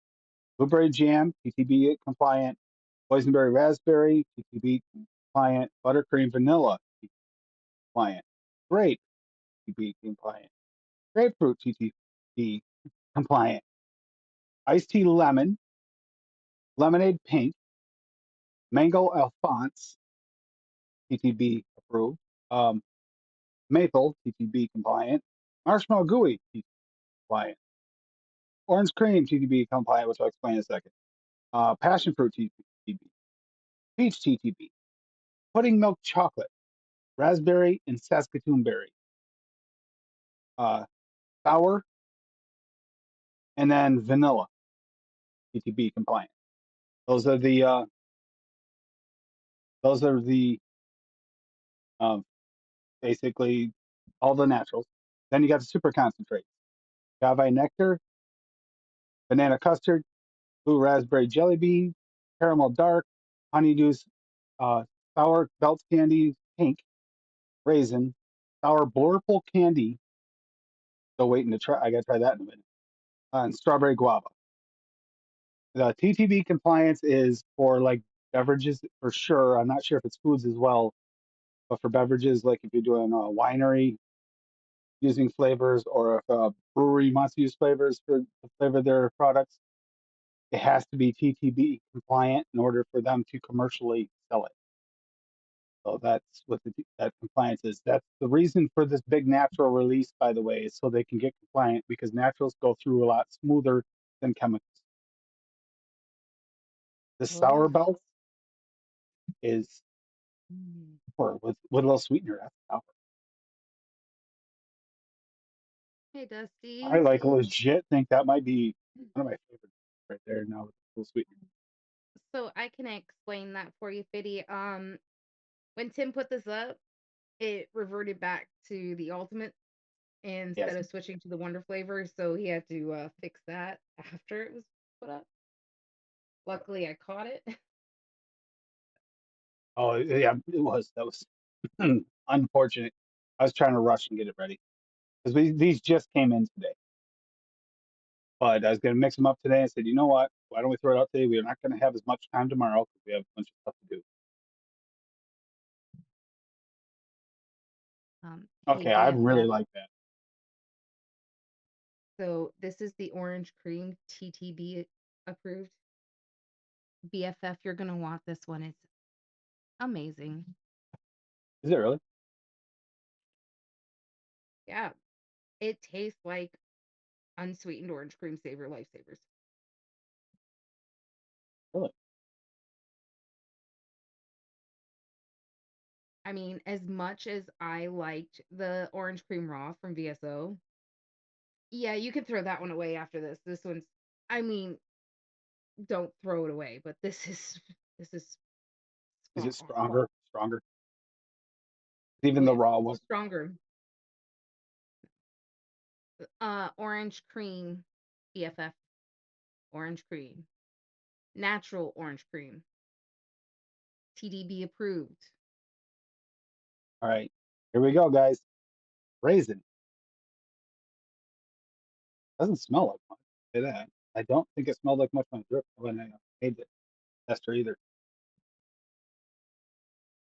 blueberry jam, TTB compliant, boysenberry raspberry, TTB compliant, buttercream vanilla, TTB compliant, grape, TTB compliant, grapefruit, TTB compliant, iced tea lemon, lemonade pink, mango alphonse, TTB approved, maple, TTB compliant, marshmallow gooey, TTB compliant, orange cream, TTB compliant, which I'll explain in a second, passion fruit, TTB, peach, TTB, pudding milk chocolate, raspberry and Saskatoon berry, uh, sour, and then vanilla, TTB compliant. Those are the um, basically all the naturals. Then you got the super concentrates: agave nectar, banana custard, blue raspberry jelly bean, caramel dark, honeydew, uh, sour belt candy pink, raisin, sour blurple candy. Still waiting to try. I gotta try that in a minute. And strawberry guava. The TTB compliance is for like beverages for sure. I'm not sure if it's foods as well, but for beverages, like if you're doing a winery using flavors, or if a brewery wants to use flavors to flavor their products, it has to be TTB compliant in order for them to commercially sell it. So that's what that compliance is. That's the reason for this big natural release, by the way, is so they can get compliant, because naturals go through a lot smoother than chemicals. The sour Oh. belt is or with a little sweetener. That's sour. Hey, Dusty. I like legit think that might be one of my favorites right there now with a little sweetener. So I can explain that for you, Fitty. When Tim put this up, it reverted back to the ultimate Yes. instead of switching to the Wonder flavor, so he had to fix that after it was put up. Luckily, I caught it. Oh yeah, it was. That was unfortunate. I was trying to rush and get it ready because these just came in today. But I was going to mix them up today. I said, you know what? Why don't we throw it out today? We're not going to have as much time tomorrow because we have a bunch of stuff to do. Hey, Okay, I really BFF. like that. So this is the orange cream TTB approved. BFF, you're gonna want this one. It's amazing. Is it really? Yeah, it tastes like unsweetened orange cream saver lifesavers. Really? I mean, as much as I liked the orange cream raw from VSO, yeah, you can throw that one away after this. This one's, I mean, don't throw it away, but this is Is spot it on. stronger? Stronger? Even Oh the yeah, raw was stronger. Orange cream, BFF, orange cream, natural orange cream, TDB approved. all right. Here we go, guys. Raisin. Doesn't smell like much. Say that. I don't think it smelled like much when I made the tester either.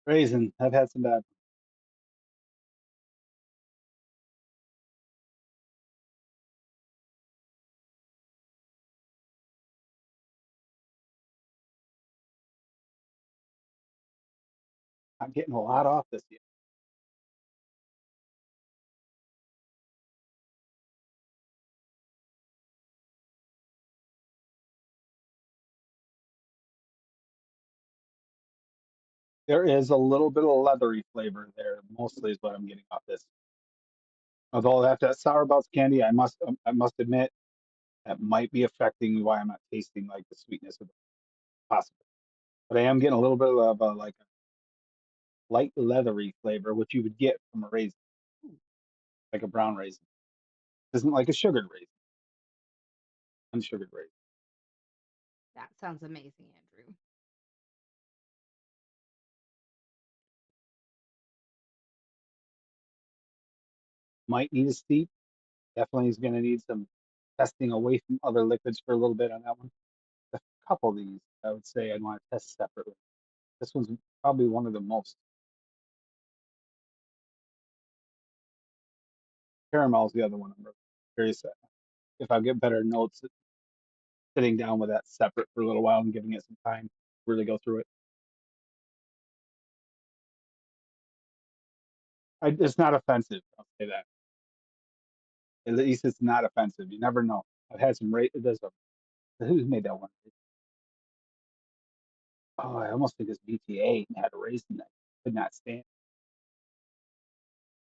Raisin. I've had some bad. I'm getting a lot off this year. There is a little bit of leathery flavor there, mostly is what I'm getting off this. Although after that sour belts candy, I must admit that might be affecting why I'm not tasting like the sweetness of the possible. But I am getting a little bit of like a light leathery flavor, which you would get from a raisin, like a brown raisin. Isn't like a sugared raisin, unsugared raisin. That sounds amazing, Andrew. Might need a steep. Definitely is going to need some testing away from other liquids for a little bit on that one. A couple of these, I would say I'd want to test separately. This one's probably one of the most. Caramel's the other one. I'm really curious if I get better notes sitting down with that separate for a little while and giving it some time to really go through it. It's not offensive. I'll say that. At least it's not offensive. You never know. I've had some there's a who made that one? Oh, I almost think it's BTA and had a raisin that I could not stand.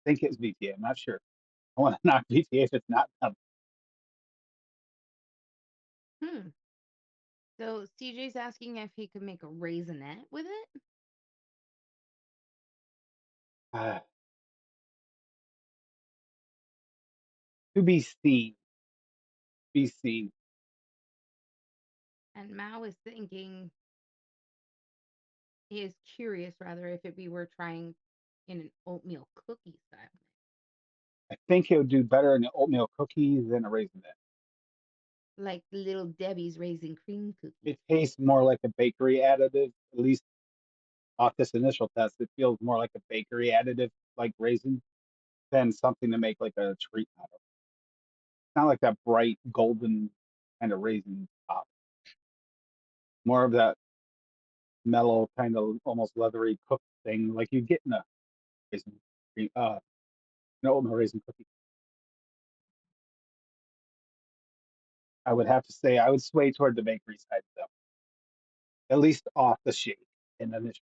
I think it's BTA. I'm not sure. I want to knock BTA if it's not them. Hmm. So CJ's asking if he could make a raisinette with it. Uh, to be seen. Be seen. And Mao is thinking, he is curious rather, if we were trying in an oatmeal cookie style. I think it would do better in an oatmeal cookie than a raisinette. Like Little Debbie's Raisin Cream Cookie. It tastes more like a bakery additive, at least off this initial test. It feels more like a bakery additive, like raisin, than something to make like a treat out of. It's not like that bright golden kind of raisin top. More of that mellow, kind of almost leathery cooked thing, like you get in a raisin cream, an oatmeal raisin cookie. I would have to say I would sway toward the bakery side though, at least off the shake and initial.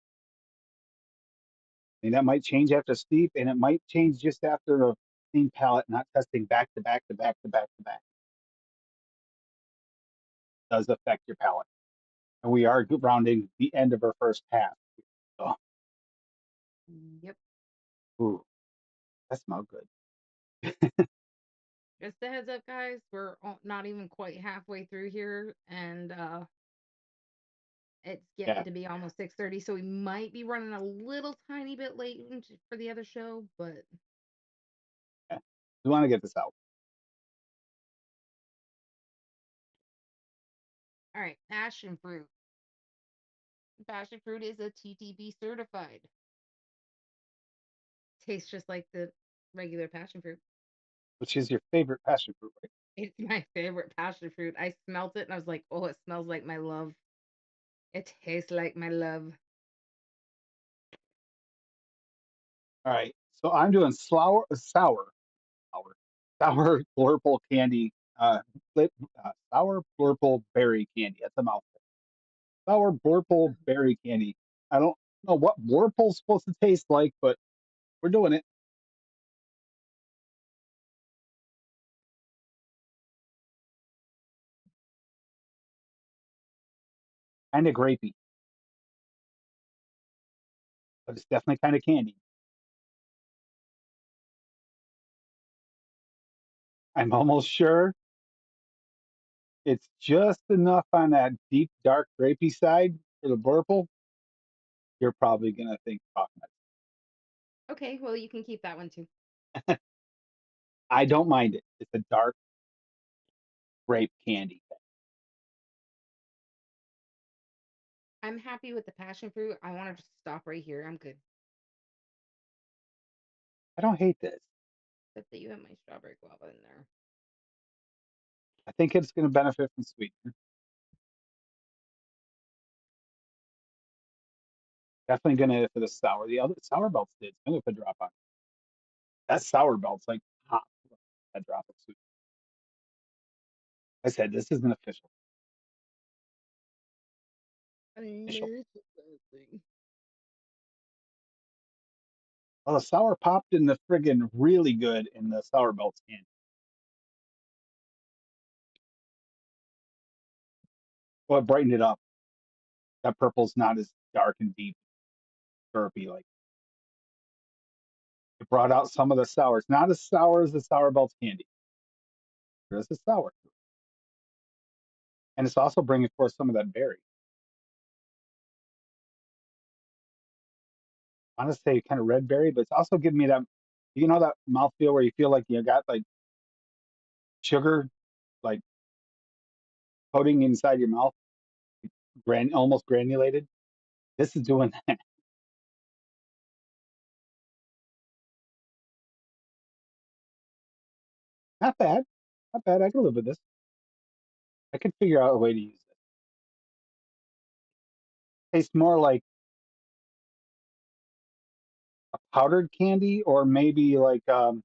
I mean, that might change after steep, and it might change just after a clean palate, not testing back to back to back to back to back. Does affect your palate. And we are rounding the end of our first half. So, Yep. ooh, that smells good. Just a heads up, guys. We're not even quite halfway through here, and it's getting Yeah, to be almost 6:30, so we might be running a little tiny bit late for the other show, but yeah. We want to get this out. all right. Passion fruit. Passion fruit is a TTB certified. Tastes just like the regular passion fruit. Which is your favorite passion fruit, right? It's my favorite passion fruit. I smelt it and I was like, oh, it smells like my love. It tastes like my love. All right. So I'm doing sour blurple candy, sour blurple berry candy. That's a mouthful. Sour blurple berry candy. I don't know what blurple's supposed to taste like, but we're doing it. Kind of grapey, but it's definitely kind of candy. I'm almost sure it's just enough on that deep, dark, grapey side for the blurple. You're probably gonna think chocolate. Okay, well, you can keep that one too. I don't mind it. It's a dark. grape candy. I'm happy with the passion fruit. I want to just stop right here. I'm good. I don't hate this. Except that you have my strawberry guava in there. I think it's going to benefit from sweetener. Definitely going to for the sour. The other sour belts did. I'm going to put a drop on. That sour belt's like hot. That drop of sweet. I said this isn't official. I Official. know it's disgusting. Well, the sour popped in the friggin' really good in the sour belts can. Well, it brightened it up. That purple's not as dark and deep, syrupy like. It brought out some of the sours. Not as sour as the sour belts candy. There's a sour, and it's also bringing forth some of that berry. I want to say kind of red berry, but it's also giving me that. You know that mouthfeel where you feel like you got like sugar, like coating inside your mouth, almost granulated. This is doing that. Not bad. Not bad. I can live with this. I can figure out a way to use it. Tastes more like a powdered candy or maybe like not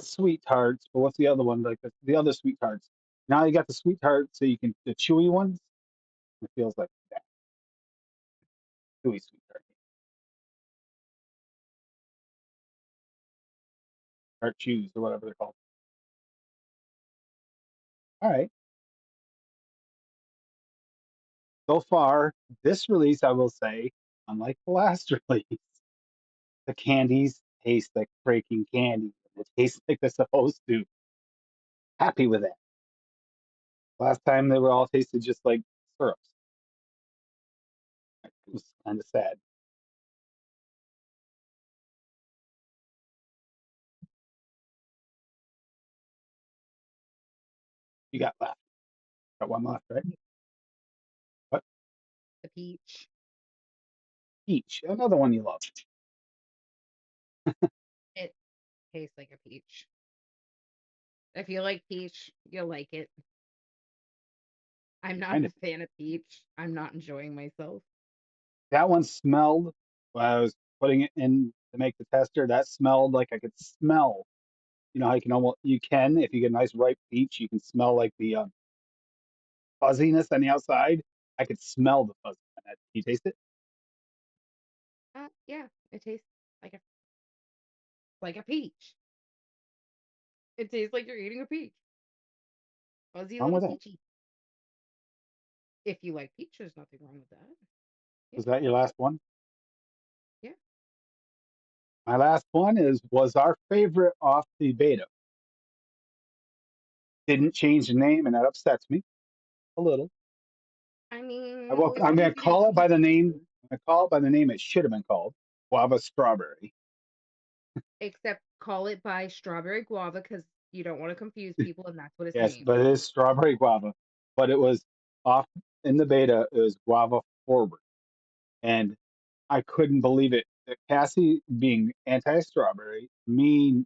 sweet tarts, but what's the other one? Like the other sweet tarts. Now you got the sweet tarts, so you can the chewy ones. It feels like that chewy sweet tart, tart chews or whatever they're called. All right. So far, this release, I will say, unlike the last release, the candies taste like freaking candy. It tastes like they're supposed to. Happy with that. Last time they were all tasted just like syrups. It was kind of sad. You got left. Got one left, right? What? The peach. Peach. Another one you love. It tastes like a peach. If you like peach, you'll like it. I'm not Kind a of. fan of peach. I'm not enjoying myself. That one smelled when I was putting it in to make the tester. That smelled like I could smell. You know how you can if you get a nice ripe peach, you can smell like the fuzziness on the outside. I could smell the fuzz on that. Can you taste it? Yeah, it tastes like a peach. It tastes like you're eating a peach. Fuzzy Wrong little with that? peachy. If you like peach, there's nothing wrong with that. Yeah, Was that your last one? yeah. My last one was our favorite off the beta. Didn't change the name, and that upsets me a little. I mean, well, as I'm long gonna as you didn't call it by change the the name. flavor. I'm gonna call it by the name it should have been called. Guava strawberry. Except call it by strawberry guava because you don't want to confuse people, and that's what it's Yes, named. but it is strawberry guava. But it was off in the beta. It was guava forward, and I couldn't believe it. That Cassie being anti-strawberry, me,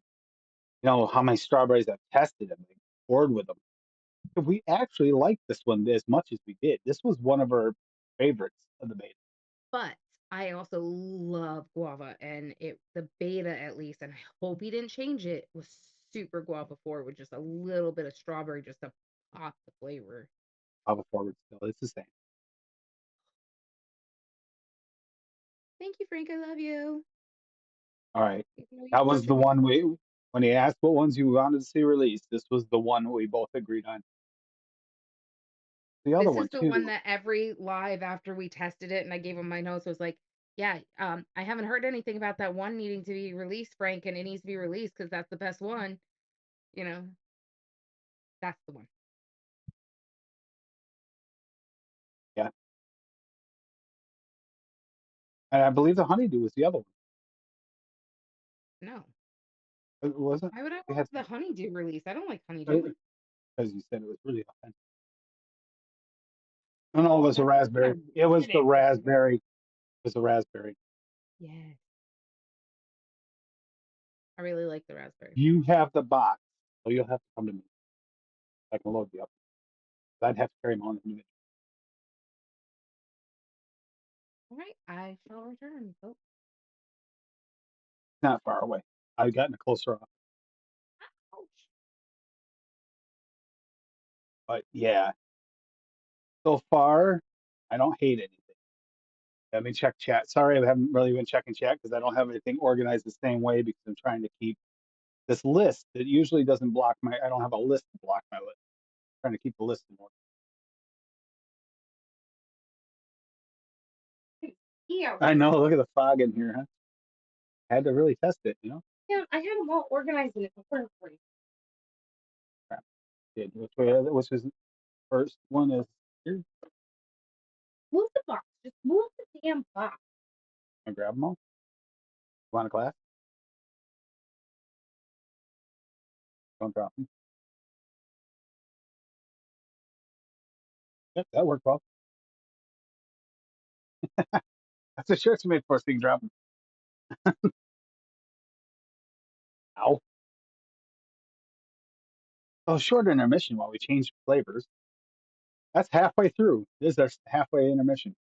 how many strawberries I've tested and like, bored with them. We actually liked this one as much as we did. This was one of our favorites of the beta. But I also love guava, and the beta at least, and I hope he didn't change it, was super guava forward with just a little bit of strawberry just to pop the flavor. Guava forward still, it's the same. Thank you, Frank. I love you. All right, Even though you that was the tortured me. one when he asked what ones you wanted to see released. This was the one we both agreed on. The other This one is the one too. that every live after we tested it and I gave him my notes was like, yeah, I haven't heard anything about that one needing to be released, Frank, and it needs to be released because that's the best one. You know, that's the one. Yeah, and I believe the honeydew was the other one. No, It wasn't. Why would I It want had the honeydew release? I don't like honeydew. because you said it was really authentic. No, it was a That's raspberry. kind of It was the kidding. raspberry. It was the raspberry. Yeah, I really like the raspberry. You have the box, so you'll have to come to me. I can load you up. I'd have to carry them on individually. All right, I shall return. Oh, Not far away. I've gotten a closer off. ouch. But yeah, so far, I don't hate anything. Let me check chat. Sorry, I haven't really been checking chat because I don't have anything organized the same way because I'm trying to keep this list. It usually doesn't block my. I don't have a list to block my list. I'm trying to keep the list in order. Yeah, I know. Look at the fog in here, huh? I had to really test it, you know. yeah, I had them all organized in it before for you. Crap. Did which is first one is here. Move the box. Just move the damn box. I grab them all. Want a glass? Don't drop them. Yep, that worked well. That's what shirts are made for, so you can drop them. Ow. Oh, short intermission while we change flavors. That's halfway through. This is our halfway intermission.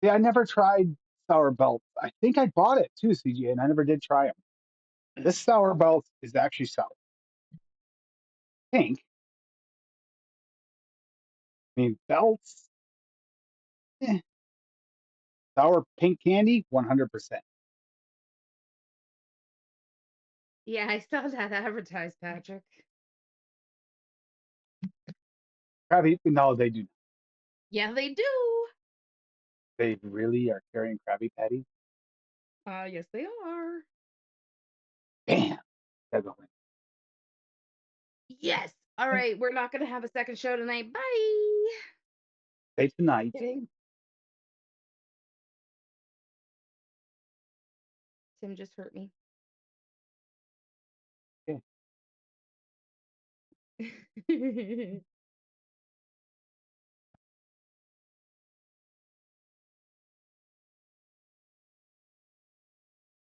Yeah, I never tried sour belt. I think I bought it too, CJ, and I never did try them. This sour belt is actually sour. Pink. I mean, belts. eh. Sour pink candy, 100%. Yeah, I saw that advertised, Patrick. Krabby, no, they do not. Yeah, they do. They really are carrying Krabby Patties. Yes, they are. Bam. That's all. Yes. All right, we're not gonna have a second show tonight. Bye. Say tonight. Kidding. Tim just hurt me. Okay.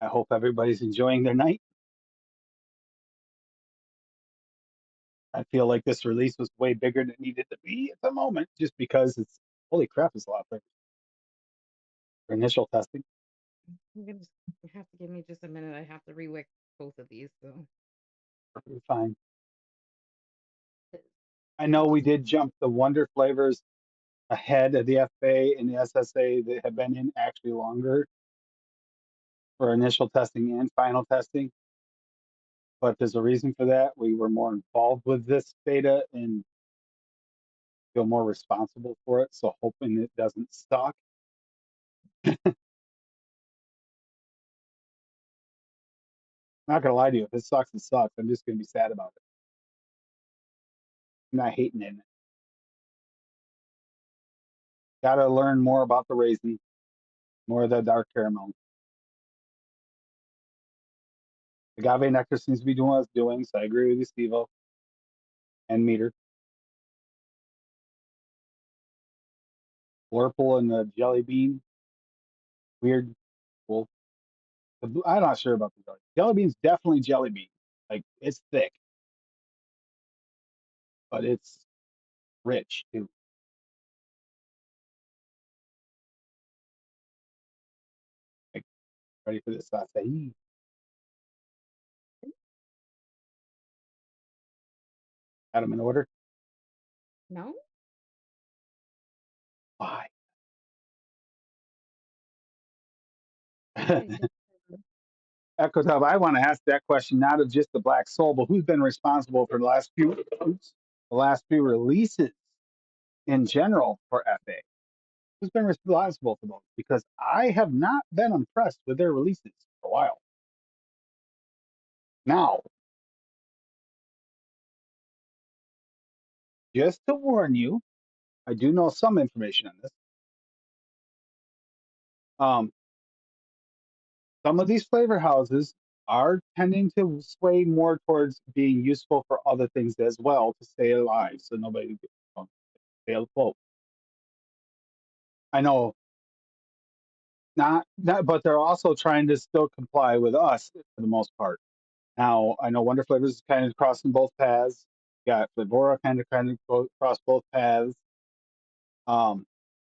I hope everybody's enjoying their night. I feel like this release was way bigger than it needed to be at the moment, just because it's holy crap, it's a lot bigger. For initial testing. You're gonna have to give me just a minute. I have to rewick both of these. So Perfectly fine. I know we did jump the Wonder Flavors ahead of the FA and the SSA that have been in actually longer for initial testing and final testing. But there's a reason for that. We were more involved with this beta and feel more responsible for it. So hoping it doesn't suck. Not gonna lie to you, if it sucks, it sucks. I'm just gonna be sad about it. I'm not hating it. Gotta learn more about the raisin, more of the dark caramel. Agave nectar seems to be doing what it's doing, so I agree with you, Steve-O. And meter. Blurple and the jelly bean. Weird. Cool. I'm not sure about the jelly. Jelly bean's definitely jelly bean. Like it's thick, but it's rich too. Like ready for this acai. Got them in order. no. Why? Okay, Echo Tub, I want to ask that question not of just the Black Soul, but who's been responsible for the last few releases in general for FA? Who's been responsible for those? Because I have not been impressed with their releases for a while. Now, just to warn you, I do know some information on this. some of these flavor houses are tending to sway more towards being useful for other things as well to stay alive, so nobody um, stay afloat. I know not, but they're also trying to still comply with us for the most part. Now I know Wonder Flavors is kind of crossing both paths. Got Flavora kind of cross both paths. Um,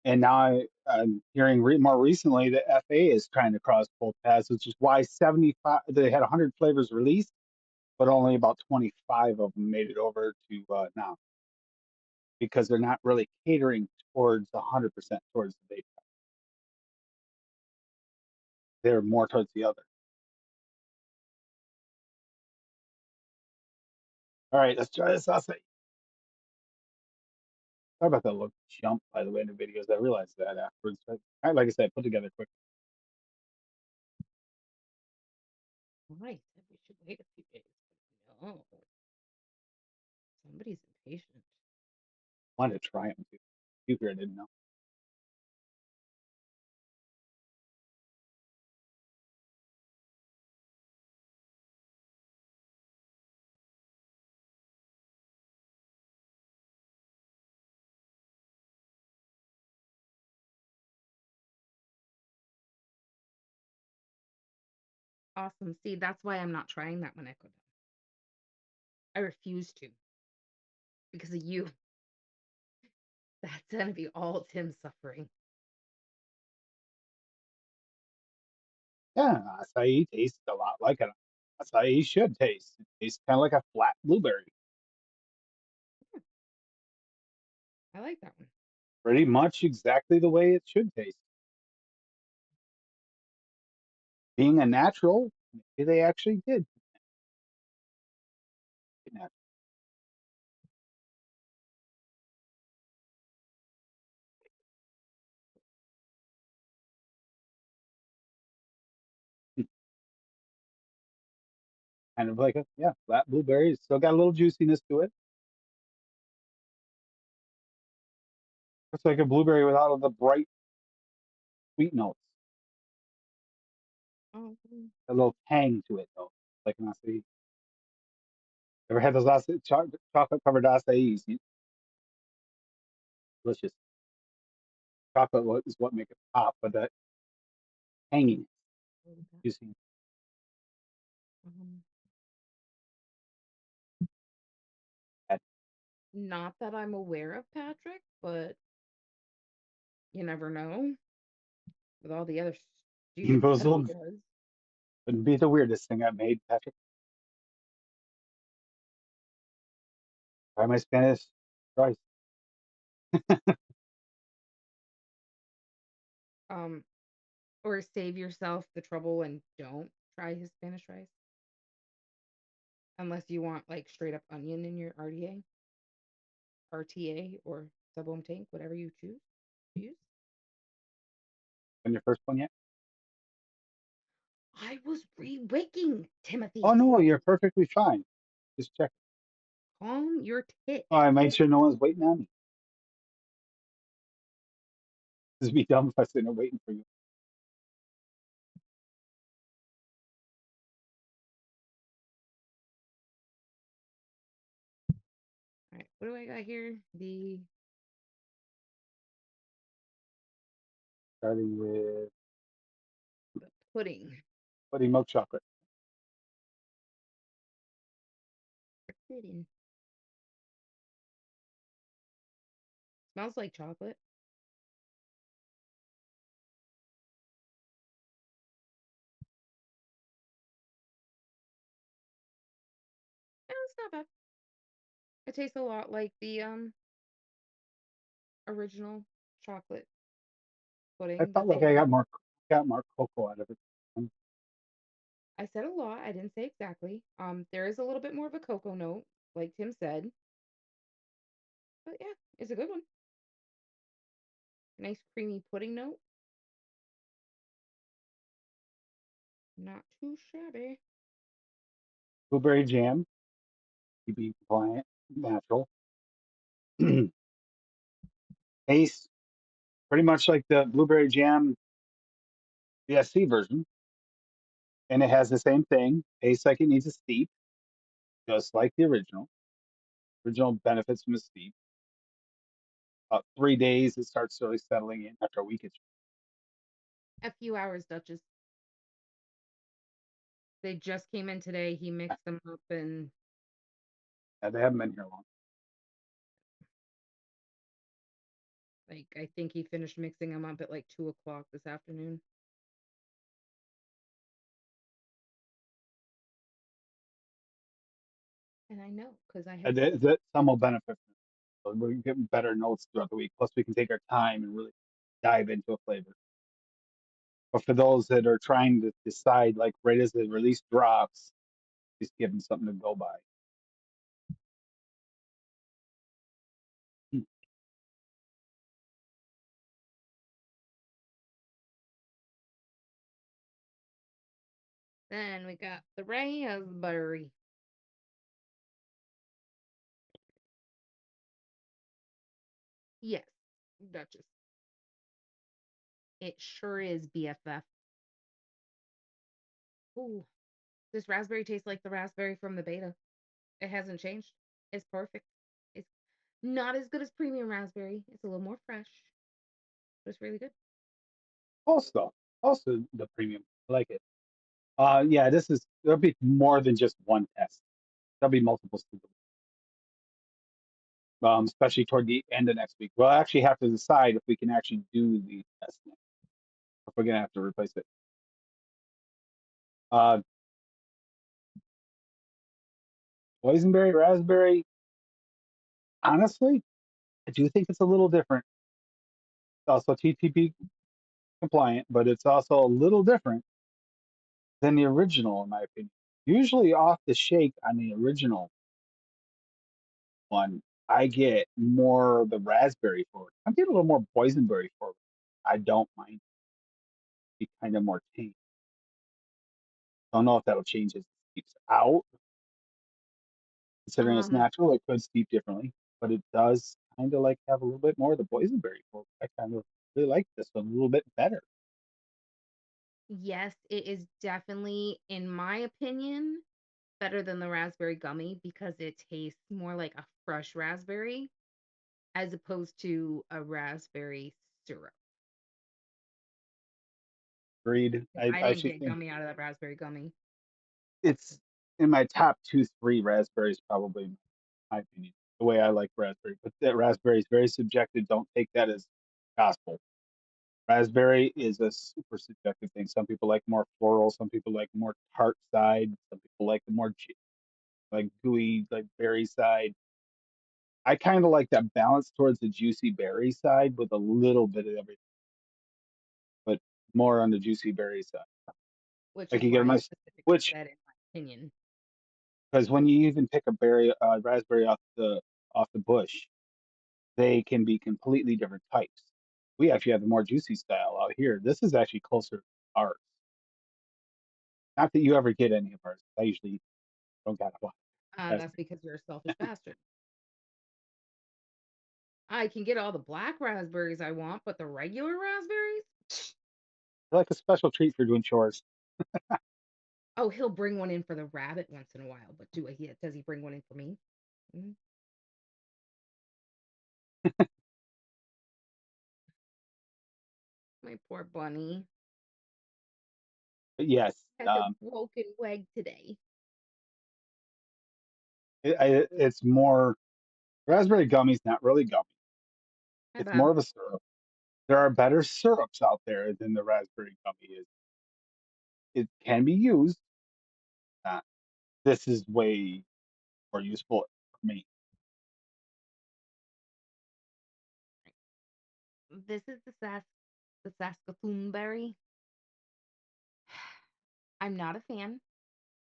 and now I'm hearing more recently that FA is trying to cross both paths, which is why 75 they had 100 flavors released, but only about 25 of them made it over to now because they're not really catering towards 100% towards the vape. They're more towards the other. All right, let's try this acai. Sorry about that little jump, by the way, in the videos. I realized that afterwards. Like I said, put together quick. I said we should wait a few days, but no. Somebody's impatient. Wanted to try them too. You here didn't know. Awesome. See, that's why I'm not trying that one, Echo. I refuse to because of you. That's gonna be all Tim's suffering. Yeah, acai tastes a lot like an acai should taste. It tastes kind of like a flat blueberry. I like that one. Pretty much exactly the way it should taste. Being a natural, maybe they actually did. Kind of like a flat blueberry. It's still got a little juiciness to it. It's like a blueberry without all the bright sweet notes. Oh, A little tang to it though, like an acai. Ever had those chocolate covered acais? Delicious. Chocolate is what makes it pop, but that tanginess, juicy. um, That- not that I'm aware of, Patrick, but you never know with all the other stupid Those stuff he little does. wouldn't be the weirdest thing I've made, Patrick. Try my Spanish rice. Um, or save yourself the trouble and don't try his Spanish rice unless you want like straight up onion in your RTA, or sub-home tank, whatever you choose to use. On your first one yet? I was re-waking, Oh Timothy. no, you're perfectly fine. Just check. Calm your tit. Oh, I made sure no one's waiting on me. This would be dumb if I said no waiting for you. All right, what do I got here? The Starting with pudding. milk chocolate. Pudding. Smells like chocolate. Eh, it's not bad. It tastes a lot like the original chocolate I pudding felt that they like I have. got more cocoa out of it. I said a lot. I didn't say exactly. There is a little bit more of a cocoa note, like Tim said. But yeah, it's a good one. Nice creamy pudding note. Not too shabby. Blueberry jam, TB compliant, natural. Tastes pretty much like the blueberry jam BSC version. and it has the same thing. Tastes like it needs a steep, just like the original. Original benefits from a steep. About 3 days, it starts really settling in. After a week, it's A few hours, Duchess. They just came in today. He mixed them up and they haven't been here long. like I think he finished mixing them up at like 2 o'clock this afternoon. And I know because I have Some will benefit from it. So we're getting better notes throughout the week. Plus, we can take our time and really dive into a flavor. But for those that are trying to decide, like right as the release drops, just give them something to go by. Hmm. Then we got the raspberry. Yes, Duchess. It sure is BFF. Ooh, this raspberry tastes like the raspberry from the beta. It hasn't changed. It's perfect. It's not as good as premium raspberry. It's a little more fresh, but it's really good. Also the premium. I like it. Yeah, there'll be more than just one test. There'll be multiples to especially toward the end of next week. We'll actually have to decide if we can actually do the test next, if we're gonna have to replace it. Uh, Boysenberry, raspberry. Honestly, I do think it's a little different. It's also TTP compliant, but it's also a little different than the original, in my opinion. Usually, off the shake on the original one, I get more of the raspberry forward. I get a little more boysenberry forward. I don't mind. Be kind of more tame. Don't know if that'll change as it steeps out. Considering it's Um, natural, it could steep differently, but it does kind of like have a little bit more of the boysenberry forward. I kind of really like this one a little bit better. yes, it is definitely, in my opinion, better than the raspberry gummy because it tastes more like a fresh raspberry as opposed to a raspberry syrup. Agreed. Like, I I didn't actually get think gummy out of that raspberry gummy. it's in my top two, three raspberries, probably, in my opinion. The way I like raspberry, but that raspberry is very subjective. Don't take that as gospel. Raspberry is a super subjective thing. Some people like more floral. Some people like more tart side. Some people like the more like gooey, like berry side. I kind of like that balance towards the juicy berry side with a little bit of everything, but more on the juicy berry side. Which Like is you get a why I nice, specifically which said in my opinion. because when you even pick a berry, raspberry off the bush, they can be completely different types. We actually have the more juicy style out here. This is actually closer to ours. Not that you ever get any of ours. I usually don't got a lot. That's because you're a selfish bastard. I can get all the black raspberries I want, but the regular raspberries? They're like a special treat for doing chores. Oh, he'll bring one in for the rabbit once in a while, but does he bring one in for me? Mm, my poor bunny. But yes, Had the broken leg today. it's more raspberry gummies. Not really gummy. My It's bad. more of a syrup. There are better syrups out there than the raspberry gummy is. It can be used. Uh, this is way more useful for me. This is the Saskatoon berry. I'm not a fan.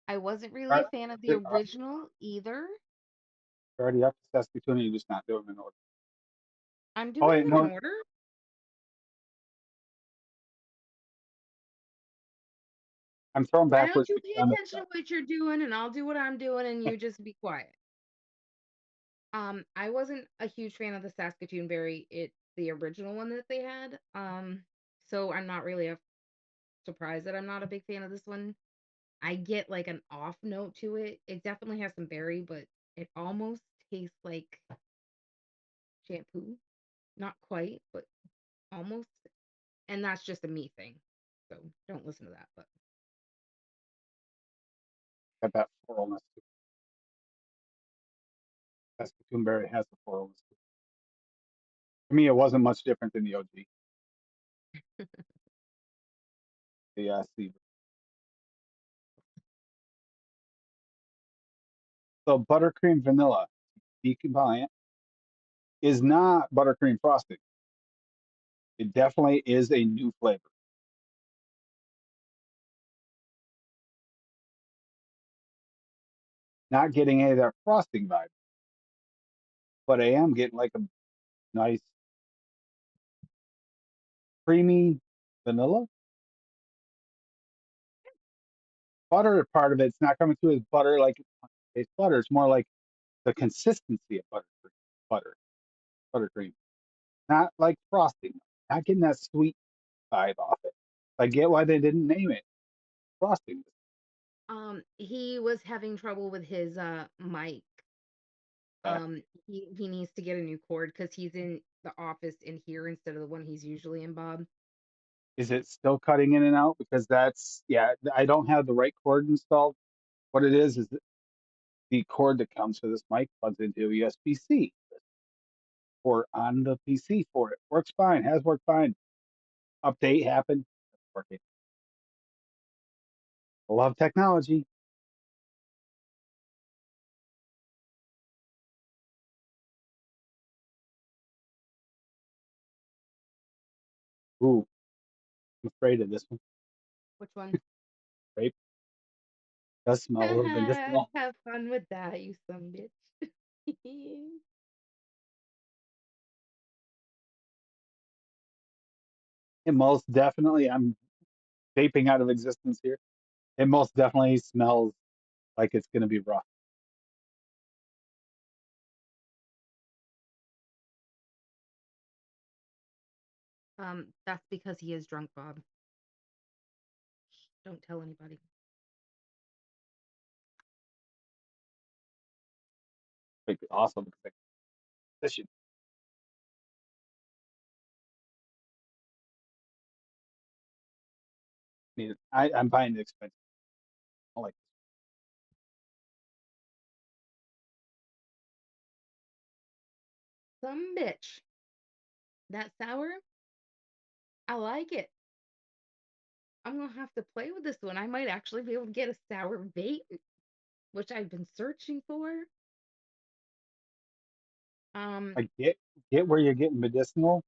I wasn't really a Are, fan of the are original either. already up to Saskatoon, and you're just not doing them in order. I'm Oh doing wait, them in no, order. I'm throwing Why don't backwards you because pay I'm the attention to what you're doing and I'll do what I'm doing and you just be quiet. I wasn't a huge fan of the Saskatoon berry, the original one that they had. So I'm not really surprised that I'm not a big fan of this one. I get like an off note to it. It definitely has some berry, but it almost tastes like shampoo. Not quite, but almost. And that's just a me thing. So don't listen to that. But Got that floralness. Saskatoon berry has the floralness. To me, it wasn't much different than the OG. The sea. So buttercream vanilla, be compliant, is not buttercream frosting. It definitely is a new flavor. Not getting any of that frosting vibe, but I am getting like a nice creamy vanilla. Butter part of it's not coming through as butter like it's butter. It's more like the consistency of butter, buttercream. Not like frosting. Not getting that sweet vibe off it. I get why they didn't name it frosting. he was having trouble with his mic. Uh, He needs to get a new cord because he's in the office in here instead of the one he's usually in, Bob. is it still cutting in and out? Because that's yeah. I don't have the right cord installed. What it is the cord that comes to this mic plugs into a USB-C or on the PC for it. Works fine. Has worked fine. Update happened. Working. Love technology. Ooh, I'm afraid of this one. Which one? Grape does smell a little medicinal. Have fun with that, you some bitch. It most definitely, I'm vaping out of existence here. It most definitely smells like it's going to be rough. That's because he is drunk, Bob. Don't tell anybody. Like, awesome. This should need it. I'm buying the expensive. I like Some bitch. That sour, I like it. I'm gonna have to play with this one. I might actually be able to get a sour bait, which I've been searching for. Um, I get where you're getting medicinal.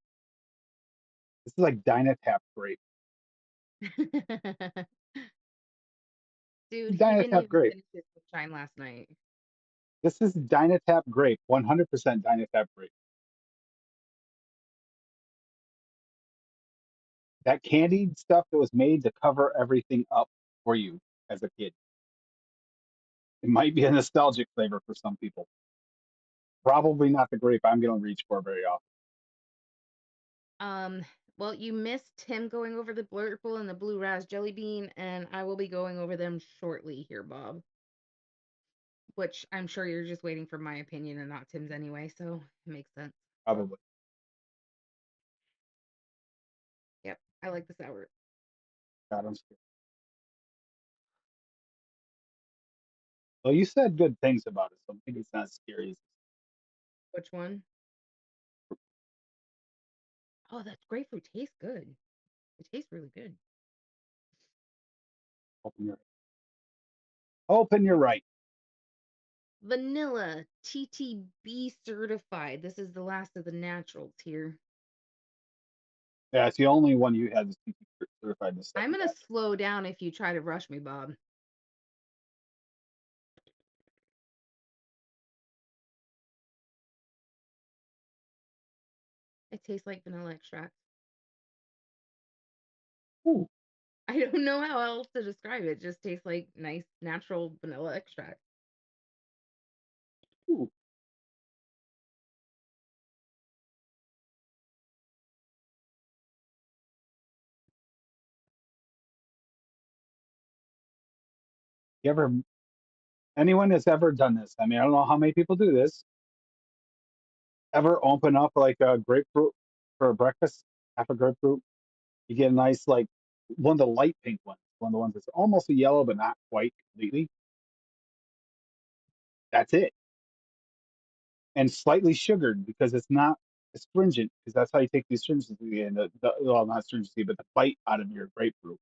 This is like Dynatap grape. dude, he didn't Dynatap even grape. finish his shine last night. This is Dynatap grape. 100% Dynatap grape. That candied stuff that was made to cover everything up for you as a kid. It might be a nostalgic flavor for some people. Probably not the grape I'm going to reach for very often. Um, well, you missed him going over the blurple and the blue ras jelly bean, and I will be going over them shortly here, Bob. Which I'm sure you're just waiting for my opinion and not Tim's anyway, so it makes sense. Probably. Yep, I like the sour. God, I'm scared. Well, you said good things about it, so maybe it's not as scary as Which one? Oh, that grapefruit tastes good. It tastes really good. hoping you're hoping you're right. Vanilla TTB certified. This is the last of the naturals here. Yeah, it's the only one you had that's certified this I'm second gonna batch. slow down if you try to rush me, Bob. It tastes like vanilla extract. Ooh, I don't know how else to describe it. It just tastes like nice natural vanilla extract. ooh. You ever anyone that's ever done this? I mean, I don't know how many people do this. Ever open up like a grapefruit for breakfast? Half a grapefruit. You get a nice like one of the light pink ones, one of the ones that's almost a yellow but not quite completely. That's it, and slightly sugared because it's not astringent because that's how you take the astringency and the well not astringency but the bite out of your grapefruit.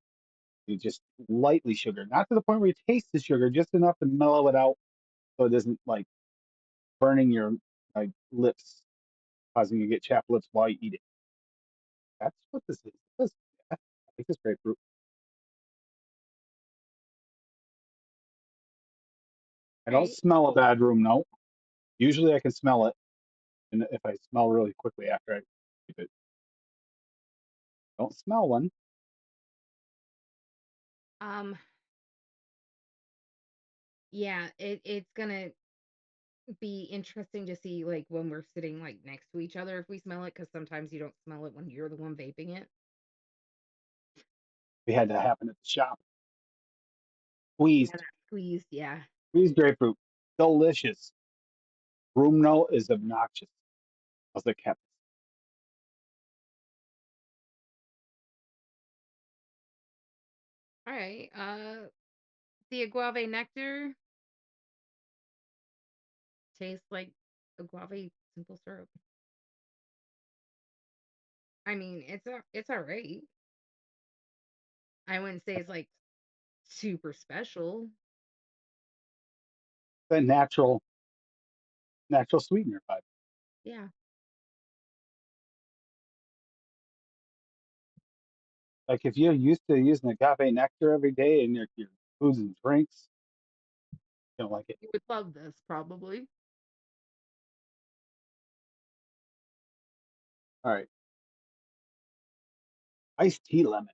You just lightly sugar, not to the point where you taste the sugar, just enough to mellow it out so it isn't like burning your like lips, causing you to get chapped lips while you eat it. That's what this is. I think this grapefruit. I don't Right? smell a bad room note. Usually I can smell it, and if I smell really quickly after I keep it, don't smell one. Um, yeah, it's gonna be interesting to see like when we're sitting like next to each other if we smell it, because sometimes you don't smell it when you're the one vaping it. We had that happen at the shop. Yeah, Squeezed, that squeezed, yeah. squeezed grapefruit, delicious. Room note is obnoxious. How's the kept? All right. The agave nectar tastes like agave simple syrup. I mean, it's all right. I wouldn't say it's like super special. The natural sweetener vibe. Yeah. Like if you're used to using agave nectar every day in your foods and drinks, you don't like it. You would love this probably. All right. Iced tea lemon.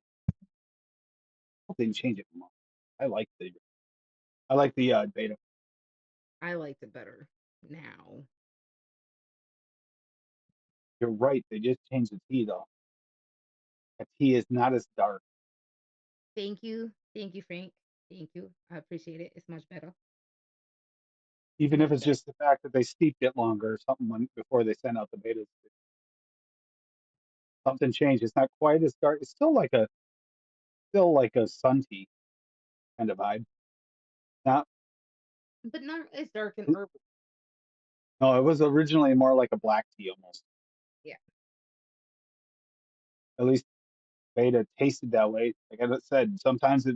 Hope they didn't change it from I like the beta. I liked it better now. You're right. They just changed the tea though. The tea is not as dark. Thank you. Thank you, Frank. Thank you. I appreciate it. It's much better. It's Even if much it's better. just the fact that they steeped it longer or something before they sent out the betas. Something changed. It's not quite as dark. It's still like a sun tea kind of vibe. Not But not as dark and herbal. no, it was originally more like a black tea almost. Yeah. At least beta tasted that way. Like I said, sometimes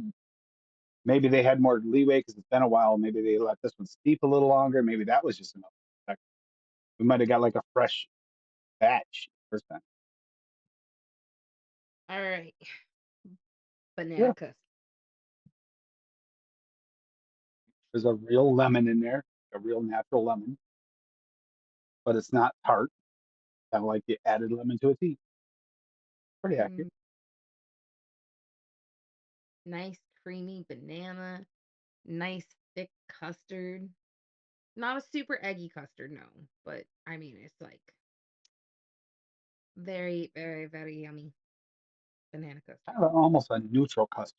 maybe they had more leeway because it's been a while. Maybe they let this one steep a little longer. Maybe that was just enough. Like, we might have got like a fresh batch first time. All right. Banana Yeah, custard. there's a real lemon in there, a real natural lemon, but it's not tart. Kind of like you added lemon to a tea. Pretty accurate. Mm, nice creamy banana. Nice thick custard. Not a super eggy custard, no. But I mean, it's like very, very, very yummy banana custard. Kind of almost a neutral custard.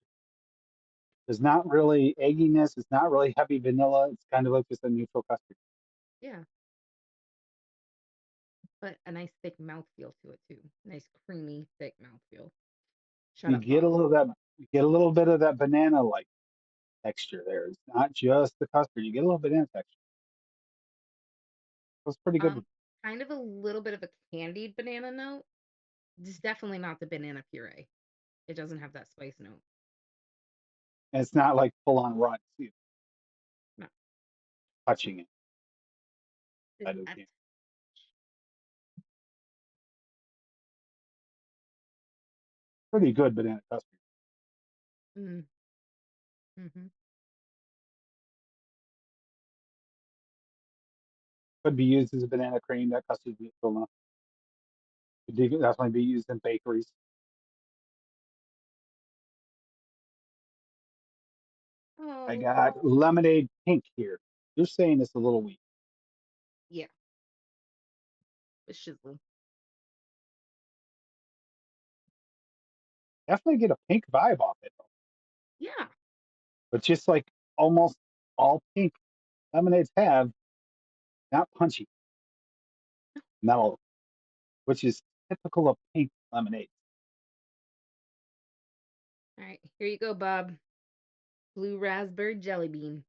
There's not really egginess. It's not really heavy vanilla. It's kind of like just a neutral custard. Yeah. But a nice thick mouthfeel to it too. Nice creamy thick mouthfeel. Shut You up, get a boss. little of that. You get a little bit of that banana like texture there. It's not just the custard. You get a little banana texture. That's pretty good. Kind of a little bit of a candied banana note. It's definitely not the banana puree. It doesn't have that spice note. And it's not like full on runs. You're No. touching it. Just Side of the a can. Pretty good banana custard. mm, hmm Could be used as a banana cream. That custard's neutral enough. Could definitely be used in bakeries. I Oh, got lemonade pink here. You're saying it's a little weak. yeah. A shizzle. Definitely get a pink vibe off it, though. Yeah. But just like almost all pink lemonades have, not punchy, mellow, which is typical of pink lemonade. All right, here you go, Bob. Blue raspberry jelly bean.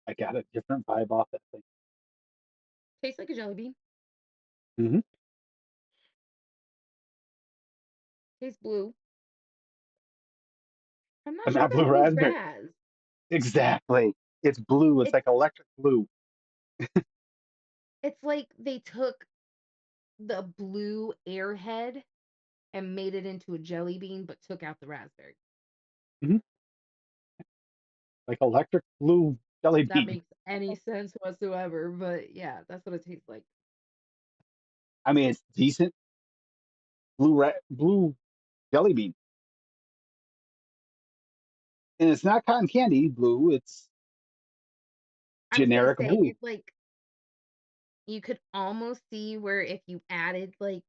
I got a different vibe off that thing. Tastes like a jelly bean. Hmm. Tastes blue. I'm not But sure not about blue blue raspberry. raz. Exactly. It's blue. It's It's like electric blue. it's like they took the blue airhead and made it into a jelly bean, but took out the raspberry. Hmm. Like electric blue jelly That bean. makes any sense whatsoever, but yeah, that's what it tastes like. I mean, it's decent blue jelly bean, and it's not cotton candy blue. It's I was gonna generic say blue. it's like you could almost see where if you added like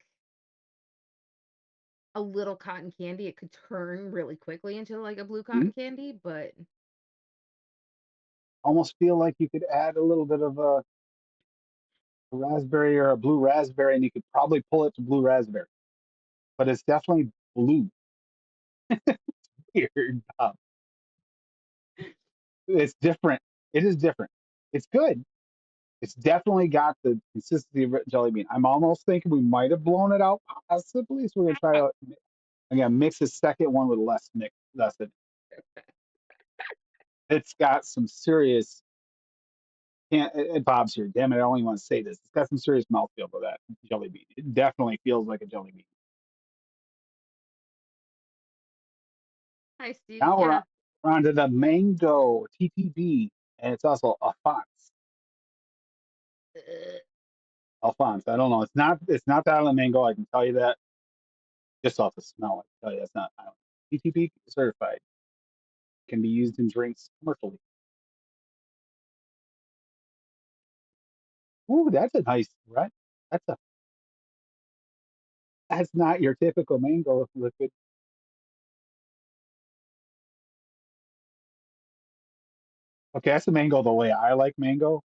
a little cotton candy, it could turn really quickly into like a blue Mhm. cotton candy, but Almost feel like you could add a little bit of a raspberry or a blue raspberry, and you could probably pull it to blue raspberry. But it's definitely blue. Weird. It's different. It is different. It's good. It's definitely got the consistency of jelly bean. I'm almost thinking we might have blown it out, possibly. So we're gonna try to again mix the second one with less. It's got some serious. Can't Bob's here. Damn it! I don't even want to say this. It's got some serious mouthfeel for that jelly bean. It definitely feels like a jelly bean. I see. Now Yeah. we're on to the mango TTB, and it's also Alphonse. Ugh. Alphonse. I don't know. It's not the island mango. I can tell you that just off the smell. I can tell you that's not island. TTB certified. Can be used in drinks commercially. Ooh, that's a nice right. That's a that's not your typical mango liquid. Okay, that's a mango the way I like mango.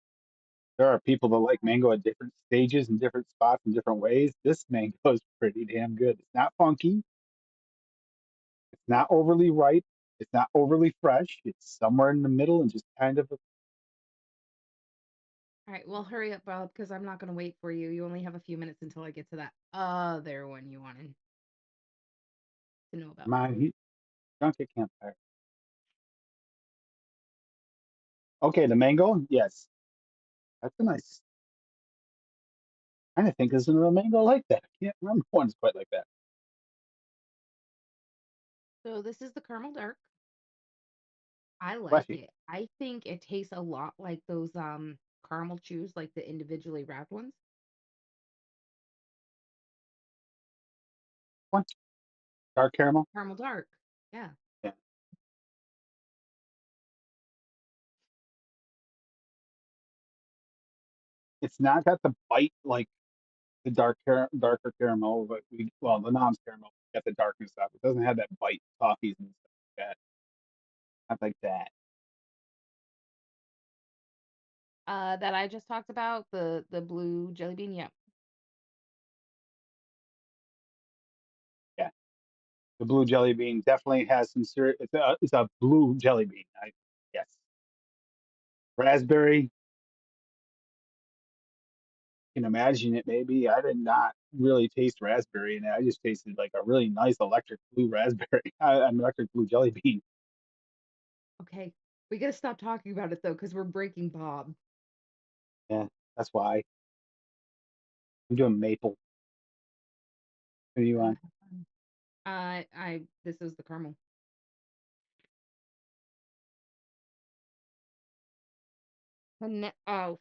There are people that like mango at different stages and different spots and different ways. This mango is pretty damn good. It's not funky. It's not overly ripe. It's not overly fresh. It's somewhere in the middle and just kind of All right, well, hurry up, Bob, because I'm not gonna wait for you. You only have a few minutes until I get to that other one you wanted to know about. my drunk at campfire. Okay, the mango, yes. That's a nice. I think there's another mango like that. I can't remember one's quite like that. So this is the caramel dark. I like Fleshy. it. I think it tastes a lot like those caramel chews, like the individually wrapped ones. One dark caramel. Caramel dark. Yeah. Yeah. It's not got the bite like the darker caramel, but the non caramel got the darkness of it. It doesn't have that bite, toffees and stuff like that. Not like that. That I just talked about, the blue jelly bean. Yep. Yeah. The blue jelly bean definitely has some serious. It's a blue jelly bean. Yes. Raspberry. Can imagine it maybe. I did not really taste raspberry in it. I just tasted like a really nice electric blue raspberry. An electric blue jelly bean. Okay. We gotta stop talking about it though, because we're breaking Bob. Yeah, that's why I'm doing maple. What do you Uh, want? this is the caramel. Oh,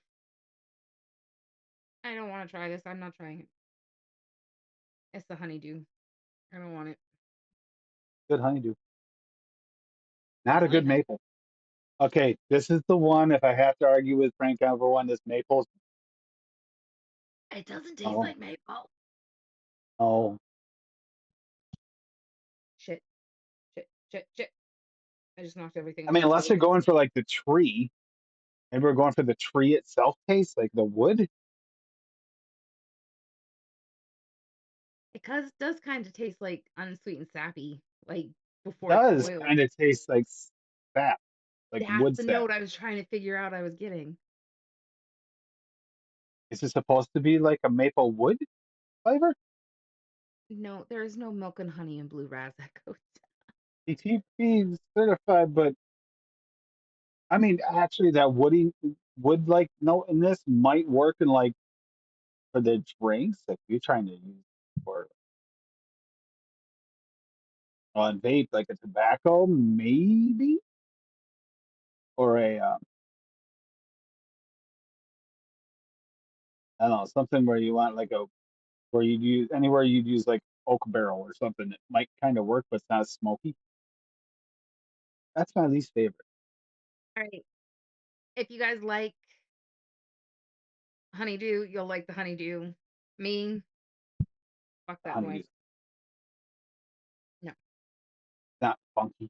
I don't want to try this. I'm not trying it. It's the honeydew. I don't want it. Good honeydew. Not It's a good really nice. maple. Okay, this is the one. If I have to argue with Frank over one, this maple. It doesn't taste Oh, like maple. oh. Shit, shit. I just knocked everything I off mean, the unless you're table. going for like the tree, maybe we're going for the tree itself taste, like the wood. It does kind of taste like unsweet and sappy, like before it's Does boiled. kind of taste like sap, like That's wood the sap. note I was trying to figure out I was getting. Is it supposed to be like a maple wood flavor? No, there is no milk and honey in blue raspberry. TTP certified, but I mean, actually, that woody wood like note in this might work in like for the drinks if you're trying to use for on vape, like a tobacco, maybe, or a I don't know, something where you want like a where you'd use anywhere you'd use like oak barrel or something that might kind of work, but it's not as smoky. That's my least favorite. All right. If you guys like honeydew, you'll like the honeydew. Me, fuck The that honeydew, noise. No. not funky,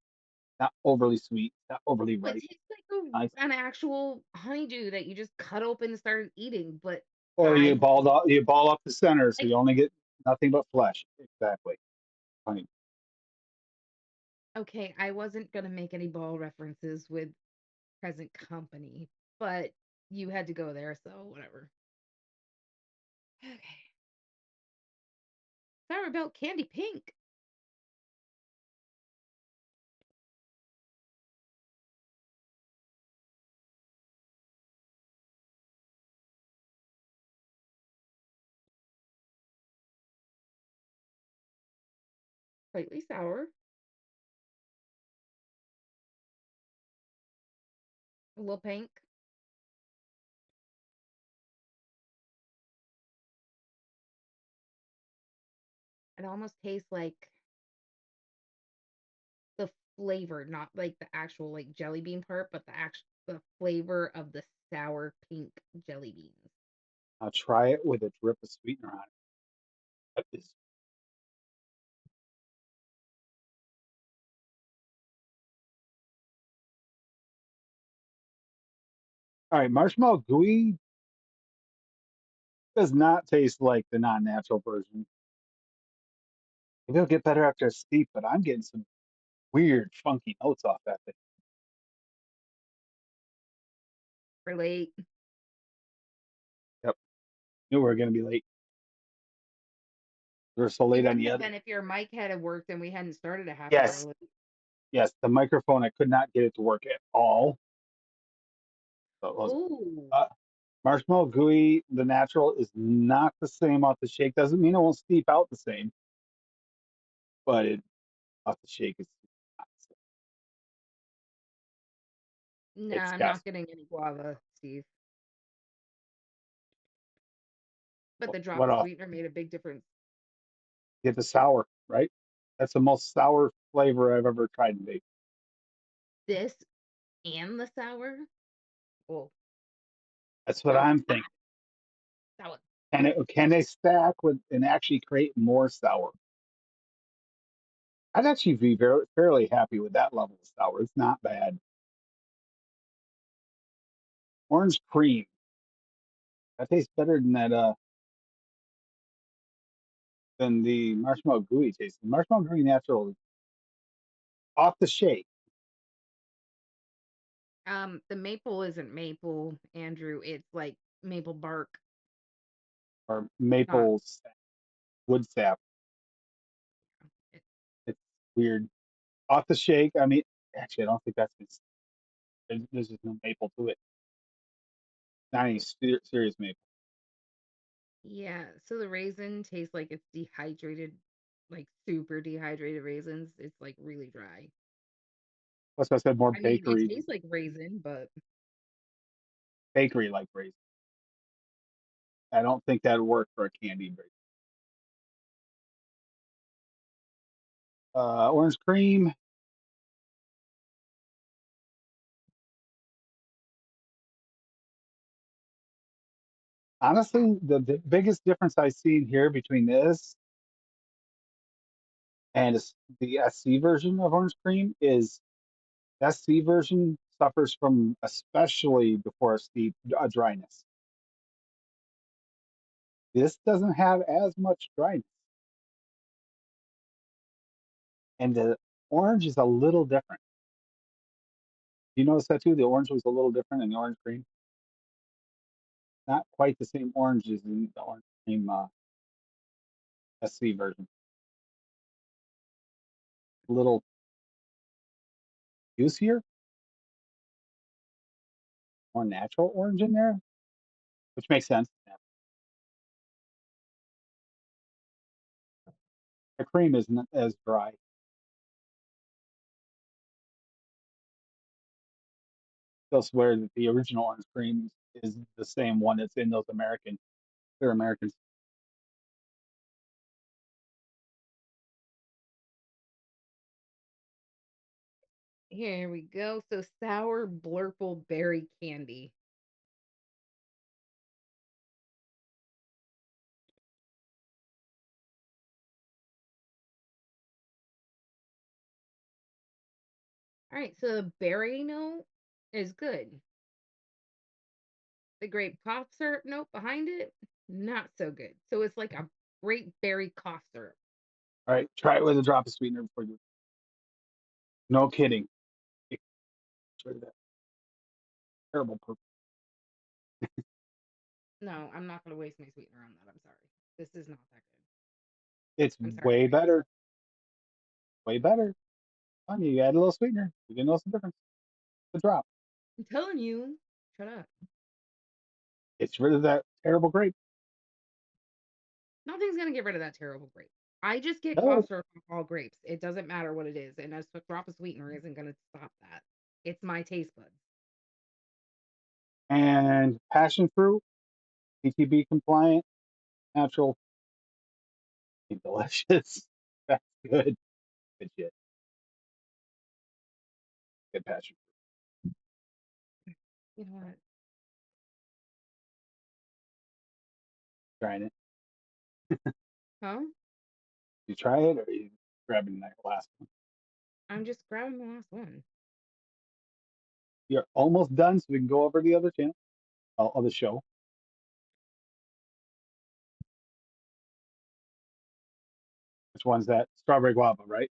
not overly sweet, not overly It ripe. tastes like Nice. an actual honeydew that you just cut open and started eating, but Or I you ball up the center, so like. you only get nothing but flesh. Exactly. Honey. Okay, I wasn't gonna make any ball references with present company, but you had to go there, so whatever. Okay. Sour Belt Candy Pink. Slightly sour. A little pink. It almost tastes like the flavor, not like the actual like jelly bean part, but the flavor of the sour pink jelly beans. I'll try it with a drip of sweetener on it. That is- All right, marshmallow gooey does not taste like the non-natural version. Maybe it'll get better after a steep, but I'm getting some weird, funky notes off that thing. Relate. Yep. Knew we were gonna be late. We were so You late on wouldn't the have other. been if your mic had worked and we hadn't started a half hour Yes, late. yes, the microphone I could not get it to work at all. So it was Ooh. marshmallow gooey, the natural is not the same off the shake. Doesn't mean it won't steep out the same, but it off the shake is not the same. Nah, It's I'm got not getting any guava, Steve. But the drop what of off? sweetener made a big difference. Get the sour, right? That's the most sour flavor I've ever tried in vape. This and the sour. Oh, That's what I'm ah, thinking. sour. Can they stack with and actually create more sour? I'd actually be fairly happy with that level of sour. It's not bad. Orange cream. That tastes better than that than the marshmallow gooey taste. The marshmallow gooey natural is off the shake The maple isn't maple, Andrew. It's like maple bark, or not maple wood sap. it, It's weird. Off the shake. I mean, actually, I don't think there's just no maple to it. Not any serious maple. yeah. So the raisin tastes like it's dehydrated, like super dehydrated raisins. It's like really dry. Plus, I said more I mean, it tastes like raisin, but bakery like raisin. I don't think that'd work for a candied raisin. Orange cream. Honestly, the biggest difference I've seen here between this And the SC version of orange cream is SC version suffers from especially before steep dryness. This doesn't have as much dryness, and the orange is a little different. You notice that too? The orange was a little different in the orange cream. Not quite the same orange as in the orange cream SC version. A little juicier, more natural orange in there, which makes sense. The cream isn't as dry. They'll swear that the original orange cream is the same one that's in those American. They're Americans. Here we go. So sour blurple berry candy. All right, so the berry note is good. The grape cough syrup note behind it, not so good. So it's like a grape berry cough syrup. All right, try it with a drop of sweetener before you. No kidding. Get rid of that terrible purple. No, I'm not going to waste my sweetener on that. I'm sorry. This is not that It's good. I'm sorry. way better. Way better. On you add a little sweetener. You can know some difference. The drop. I'm telling you. Shut up. Gets rid of that terrible grape. Nothing's going to get rid of that terrible grape. I just get No. cough syrup from all grapes. It doesn't matter what it is. And a drop of sweetener isn't going to stop that. It's my taste buds. And passion fruit, PTB compliant, natural, delicious. That's good. Good shit. Good passion You know what? fruit. Trying it. Huh? You try it, or are you grabbing that last one? I'm just grabbing the last one. You're almost done, so we can go over the other channel, other show. Which one's that? Strawberry guava, right?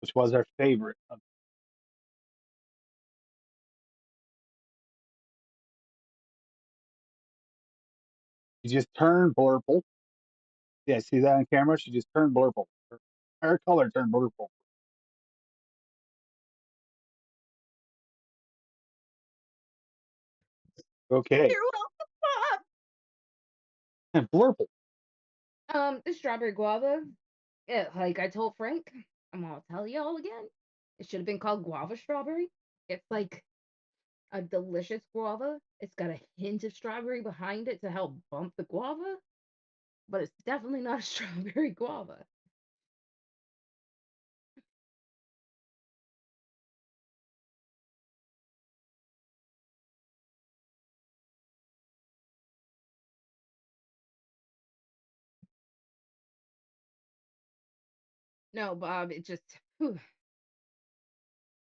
Which was our favorite. She just turned blurple. Yeah, see that on camera? She just turned blurple. Her color turned blurple. Okay. You're welcome, And blurple. The strawberry guava. Yeah, like I told Frank, I'm gonna tell y'all again. It should have been called guava strawberry. It's like a delicious guava. It's got a hint of strawberry behind it to help bump the guava, but it's definitely not a strawberry guava. No, Bob, it just whew,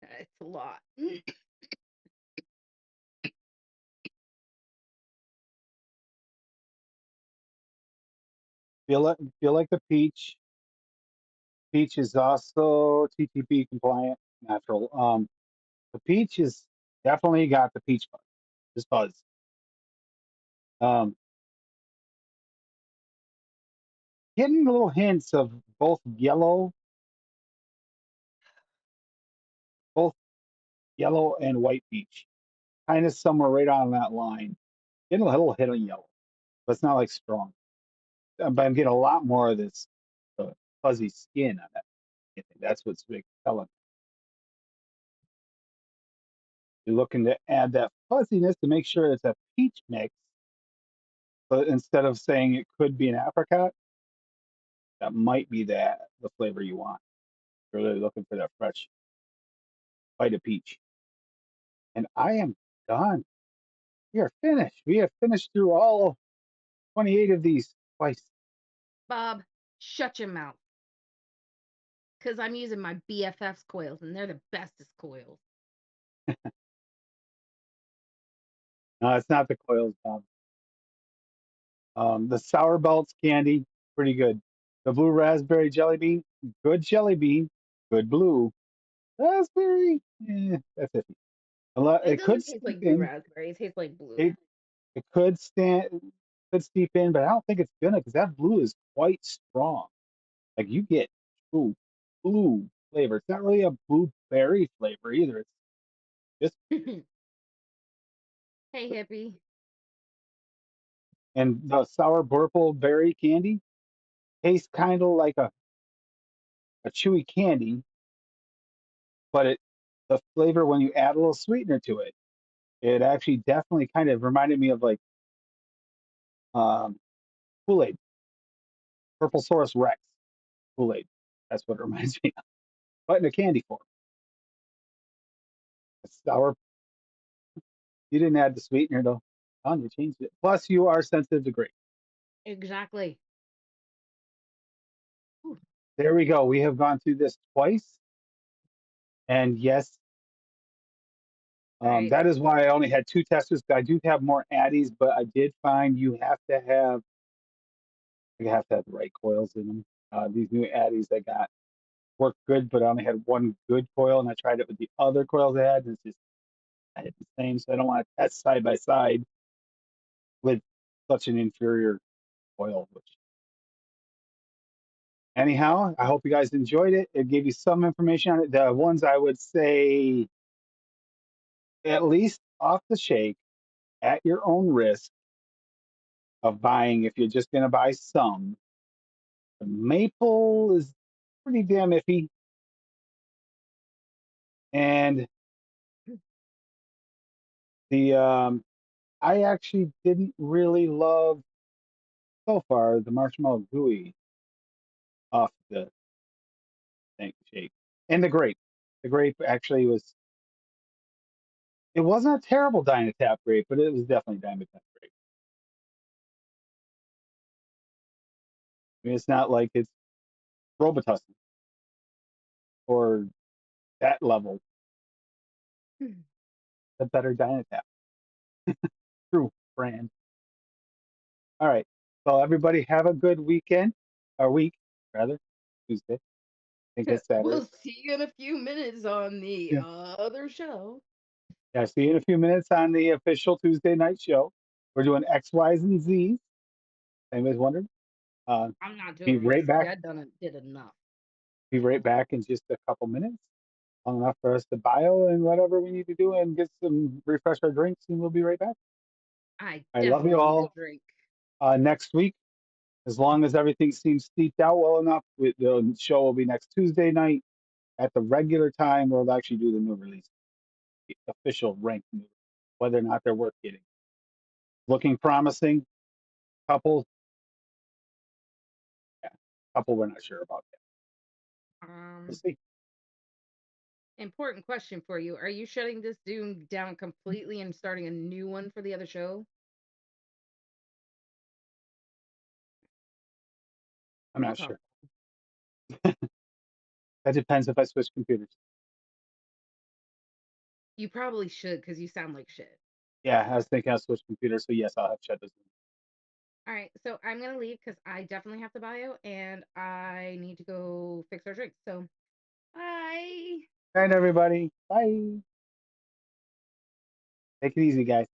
it's a lot. Feel like the peach. Peach is also TTP compliant, natural. The peach is definitely got the peach buzz. This buzz. Um, Getting little hints of both both yellow and white peach, kind of somewhere right on that line. Getting a little hit of yellow, but it's not like strong. But I'm getting a lot more of this fuzzy skin on that. I think that's what's big telling. You're looking to add that fuzziness to make sure it's a peach mix, but instead of saying it could be an apricot, that might be the flavor you want. You're really looking for that fresh bite of peach. And I am done. We are finished. We have finished through all 28 of these twice. Bob, shut your mouth. Because I'm using my BFF's coils, and they're the bestest coils. No, it's not the coils, Bob. The sour belts candy, pretty good. The blue raspberry jelly bean, good jelly bean, good blue raspberry. That's it. It It could doesn't taste steep like blue in. raspberry. It tastes like blue. It could steep in, but I don't think it's gonna because that blue is quite strong. Like you get true blue flavor. It's not really a blueberry flavor either. It's just Hey, hippie. and the sour purple berry candy tastes kind of like a chewy candy, but the flavor when you add a little sweetener to it, it actually definitely kind of reminded me of like um, Kool-Aid, Purple Saurus Rex Kool-Aid. That's what it reminds me of, but in a candy form. It's sour. You didn't add the sweetener though. Oh, you changed it. Plus, you are sensitive to grape. Exactly. Ooh, There we go. We have gone through this twice, and yes, all right. that is why I only had two testers. I do have more addies, but I did find you have to have the right coils in them. These new addies I got worked good, but I only had one good coil, and I tried it with the other coils I had, and it's just I had the same. So I don't want to test side by side with such an inferior coil. Which anyhow, I hope you guys enjoyed it. It gave you some information on it. The ones I would say at least off the shake at your own risk of buying if you're just going to buy some. The maple is pretty damn iffy, and the I actually didn't really love so far the marshmallow gooey off the thing shake, and the grape. The grape actually was. It wasn't a terrible Dynatap grape, but it was definitely Dynatap grape. I mean, it's not like it's Robitussin or that level. Hmm. The better Dynatap. True brand. All right. So everybody have a good weekend, or week rather. Tuesday. I think it's Saturday. We'll see you in a few minutes on the Yeah. other show. Yeah. See you in a few minutes on the official Tuesday night show. We're doing X, Y's, and Z's. Anybody's wondered? Uh, I'm not be doing right X. back. Dad did enough. Be right back in just a couple minutes. Long enough for us to bio and whatever we need to do and get some refresh our drinks, and we'll be right back. I I love you definitely need a all. drink. Next week, as long as everything seems steeped out well enough, the show will be next Tuesday night at the regular time. We'll actually do the new release, the official rank, whether or not they're worth getting. Looking promising. Couple, yeah, couple we're not sure about yet. We'll Um, see. Important question for you. Are you shutting this Zoom down completely and starting a new one for the other show? I'm We'll not talk. sure. That depends if I switch computers. You probably should because you sound like shit. Yeah, I was thinking I'll switch computers, so yes, I'll have shut this. All right, so I'm gonna leave because I definitely have to bio and I need to go fix our drinks. So bye. All right, everybody. Bye. Take it easy, guys.